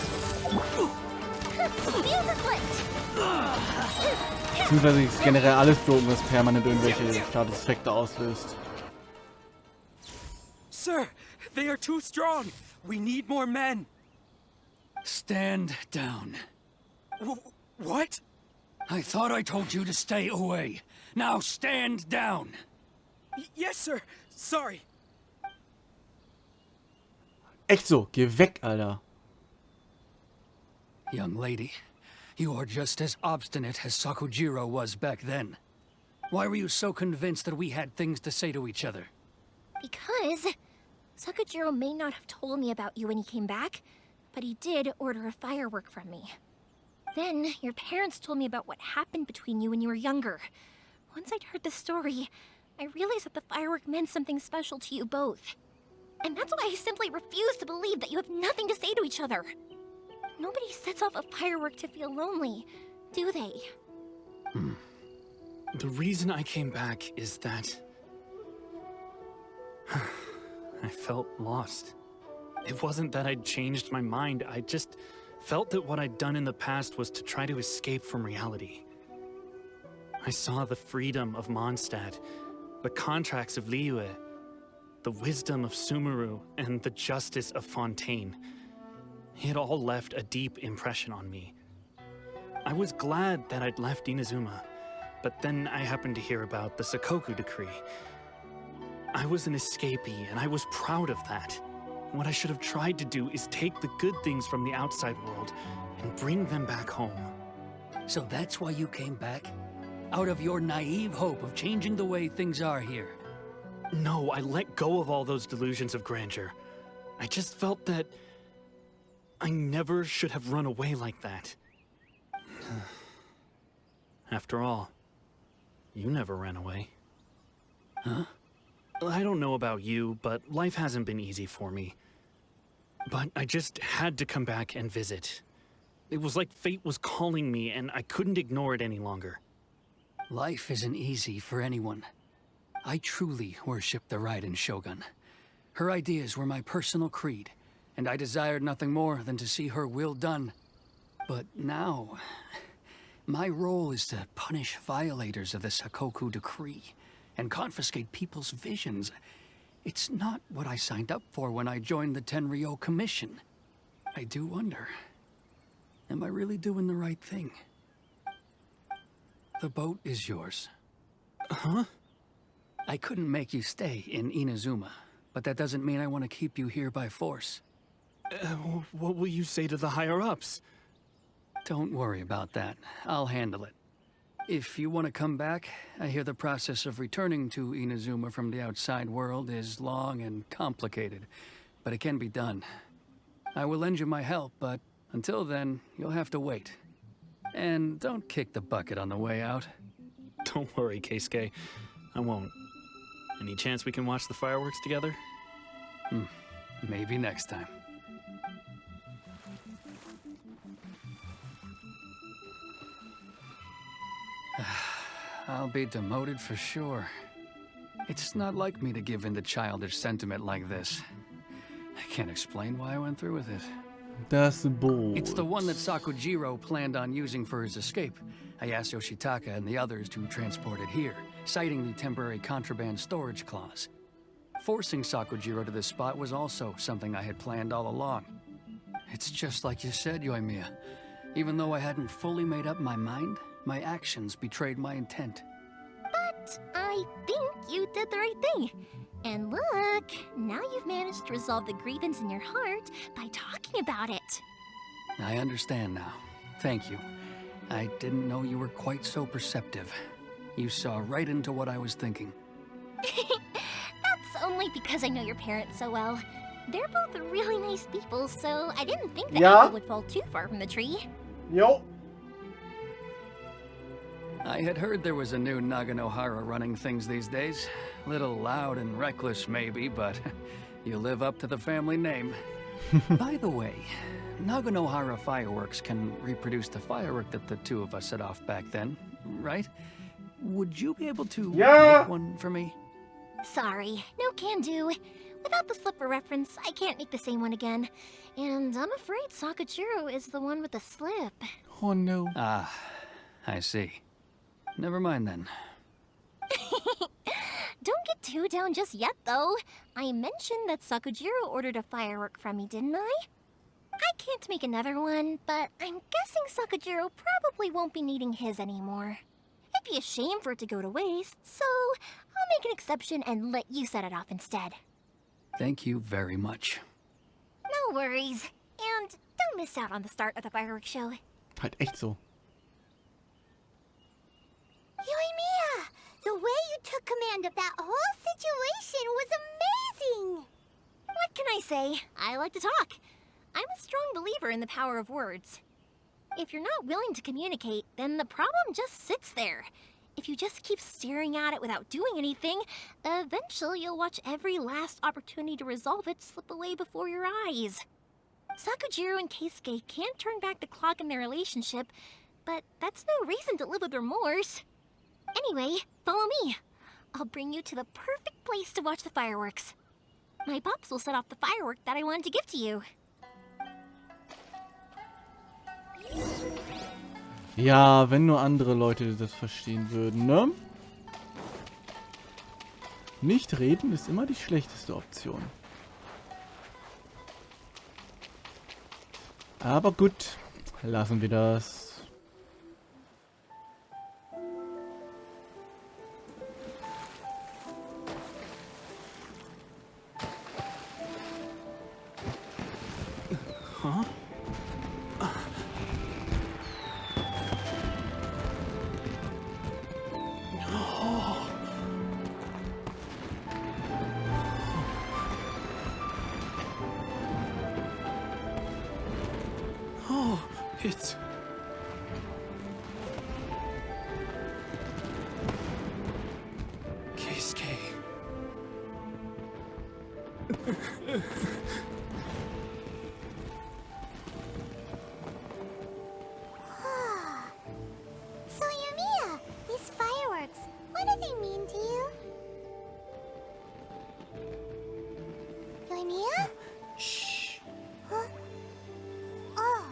Fuse is lit. Beziehungsweise ist generell alles broken, was permanent irgendwelche Statuseffekte auslöst. Sir, they are too strong. We need more men. Stand down. What? I thought I told you to stay away. Now stand down. Yes, sir. Sorry. Echt so, geh weg, Alter. Young lady, you are just as obstinate as Sakujiro was back then. Why were you so convinced that we had things to say to each other? Because Sakujiro may not have told me about you when he came back, but he did order a firework from me. Then, your parents told me about what happened between you when you were younger. Once I'd heard the story, I realized that the firework meant something special to you both. And that's why I simply refuse to believe that you have nothing to say to each other. Nobody sets off a firework to feel lonely, do they? The reason I came back is that I felt lost. It wasn't that I'd changed my mind, I just felt that what I'd done in the past was to try to escape from reality. I saw the freedom of Mondstadt, the contracts of Liyue, the wisdom of Sumeru, and the justice of Fontaine. It all left a deep impression on me. I was glad that I'd left Inazuma, but then I happened to hear about the Sakoku decree. I was an escapee, and I was proud of that. What I should have tried to do is take the good things from the outside world and bring them back home. So that's why you came back? Out of your naive hope of changing the way things are here? No, I let go of all those delusions of grandeur. I just felt that I never should have run away like that. After all, you never ran away. Huh? I don't know about you, but life hasn't been easy for me. But I just had to come back and visit. It was like fate was calling me, and I couldn't ignore it any longer. Life isn't easy for anyone. I truly worship the Raiden Shogun. Her ideas were my personal creed, and I desired nothing more than to see her will done. But now, my role is to punish violators of the Sakoku decree and confiscate people's visions. It's not what I signed up for when I joined the Tenryou Commission. I do wonder, am I really doing the right thing? The boat is yours. Huh? I couldn't make you stay in Inazuma, but that doesn't mean I want to keep you here by force. What will you say to the higher-ups? Don't worry about that. I'll handle it. If you want to come back, I hear the process of returning to Inazuma from the outside world is long and complicated, but it can be done. I will lend you my help, but until then, you'll have to wait. And don't kick the bucket on the way out. Don't worry, Keisuke. I won't. Any chance we can watch the fireworks together? Maybe next time. I'll be demoted for sure. It's not like me to give in to childish sentiment like this. I can't explain why I went through with it. Das Boot. It's the one that Sakujiro planned on using for his escape. I asked Yoshitaka and the others to transport it here, citing the temporary contraband storage clause. Forcing Sakujiro to this spot was also something I had planned all along. It's just like you said, Yoimiya. Even though I hadn't fully made up my mind, my actions betrayed my intent. But I think you did the right thing. And look, now you've managed to resolve the grievance in your heart by talking about it. I understand now. Thank you. I didn't know you were quite so perceptive. You saw right into what I was thinking. That's only because I know your parents so well. They're both really nice people, so I didn't think the Yeah. apple would fall too far from the tree. Jo. I had heard there was a new Naganohara running things these days. Little loud and reckless, maybe, but you live up to the family name. By the way, Naganohara fireworks can reproduce the firework that the two of us set off back then, right? Would you be able to make one for me? Sorry, no can do. Without the slipper reference, I can't make the same one again. And I'm afraid Sakujiro is the one with the slip. Oh no. Ah, I see. Never mind then. Don't get too down just yet, though. I mentioned that Sakujiro ordered a firework from me, didn't I? I can't make another one, but I'm guessing Sakujiro probably won't be needing his anymore. It'd be a shame for it to go to waste, so I'll make an exception and let you set it off instead. Thank you very much. No worries. And don't miss out on the start of the fireworks show. Halt echt so. Yoimiya, the way you took command of that whole situation was amazing! What can I say? I like to talk. I'm a strong believer in the power of words. If you're not willing to communicate, then the problem just sits there. If you just keep staring at it without doing anything, eventually you'll watch every last opportunity to resolve it slip away before your eyes. Sakujiro and Keisuke can't turn back the clock in their relationship, but that's no reason to live with remorse. Anyway, follow me. I'll bring you to the perfect place to watch the fireworks. My pops will set off the firework that I wanted to give to you. Ja, wenn nur andere Leute das verstehen würden, ne? Nicht reden ist immer die schlechteste Option. Aber gut, lassen wir das. Huh? Oh, it's... Keisuke. So, Yoimiya, these fireworks, what do they mean to you? Yoimiya? Shh. Huh? Oh.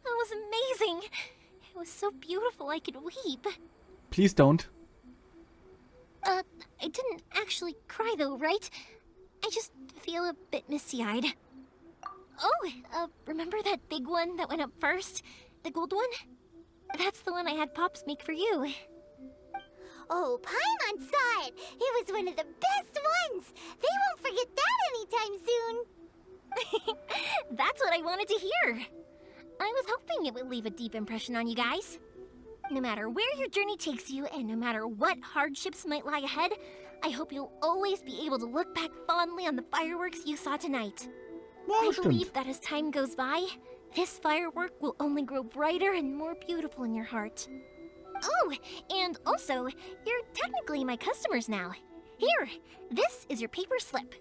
That was amazing. It was so beautiful I could weep. Please don't. I didn't actually cry though, right? I just feel a bit misty-eyed. Oh, remember that big one that went up first? The gold one? That's the one I had Pops make for you. Oh, Paimon saw it. It was one of the best ones. They won't forget that anytime soon. That's what I wanted to hear. I was hoping it would leave a deep impression on you guys. No matter where your journey takes you, and no matter what hardships might lie ahead, I hope you'll always be able to look back fondly on the fireworks you saw tonight. I believe that as time goes by, this firework will only grow brighter and more beautiful in your heart. Oh, and also, you're technically my customers now. Here, this is your paper slip.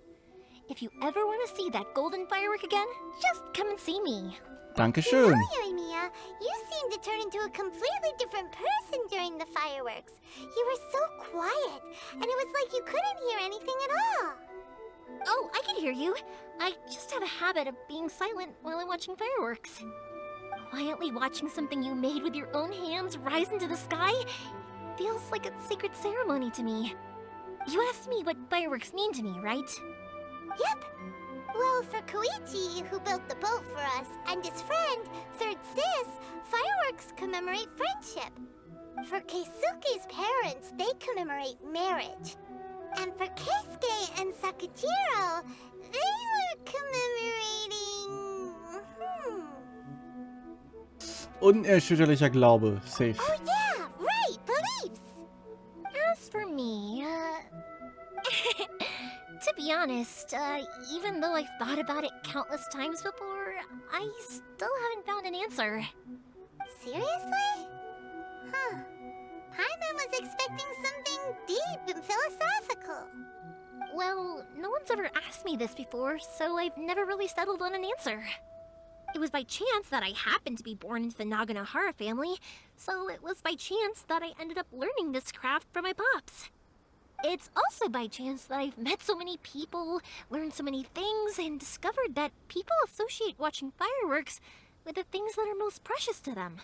If you ever want to see that golden firework again, just come and see me. Dankeschön. Yoimiya, you seemed to turn into a completely different person during the fireworks. You were so quiet, and it was like you couldn't hear anything at all. Oh, I can hear you. I just have a habit of being silent while I'm watching fireworks. Quietly watching something you made with your own hands rise into the sky feels like a sacred ceremony to me. You asked me what fireworks mean to me, right? Yep. Well, for Koichi, who built the boat for us, and his friend, Third Sis, fireworks commemorate friendship. For Keisuke's parents, they commemorate marriage. And for Keisuke and Sakujiro, they were commemorating... Unerschütterlicher Glaube. Safe. Oh yeah, right, beliefs. As for me, to be honest, even though I've thought about it countless times before, I still haven't found an answer. Seriously? Huh. Paimon was expecting something deep and philosophical. Well, no one's ever asked me this before, so I've never really settled on an answer. It was by chance that I happened to be born into the Naganohara family, so it was by chance that I ended up learning this craft from my pops. It's also by chance that I've met so many people, learned so many things, and discovered that people associate watching fireworks with the things that are most precious to them.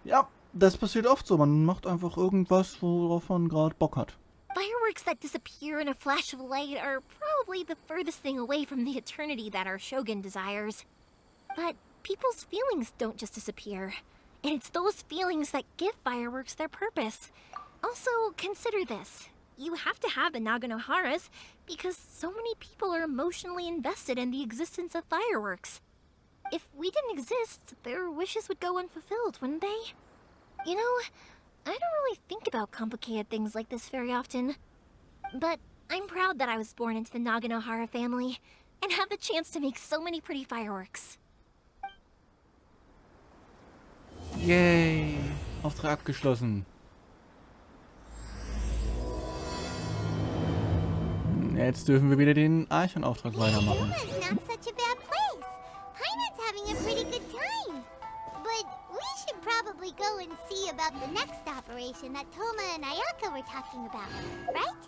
Ja, das passiert oft so. Man macht einfach irgendwas, worauf man gerade Bock hat. Fireworks that disappear in a flash of light are probably the furthest thing away from the eternity that our shogun desires. But people's feelings don't just disappear. And it's those feelings that give fireworks their purpose. Also, consider this. You have to have the Naganoharas because so many people are emotionally invested in the existence of fireworks. If we didn't exist, their wishes would go unfulfilled, wouldn't they? You know, I don't really think about complicated things like this very often. But I'm proud that I was born into the Naganohara family and have the chance to make so many pretty fireworks. Yay! Auftrag abgeschlossen. Jetzt dürfen wir wieder den Archonauftrag weitermachen. Izuma's not such a bad place. Paimon's having a pretty good time. But we should probably go and see about the next operation that Toma and Ayaka were talking about, right?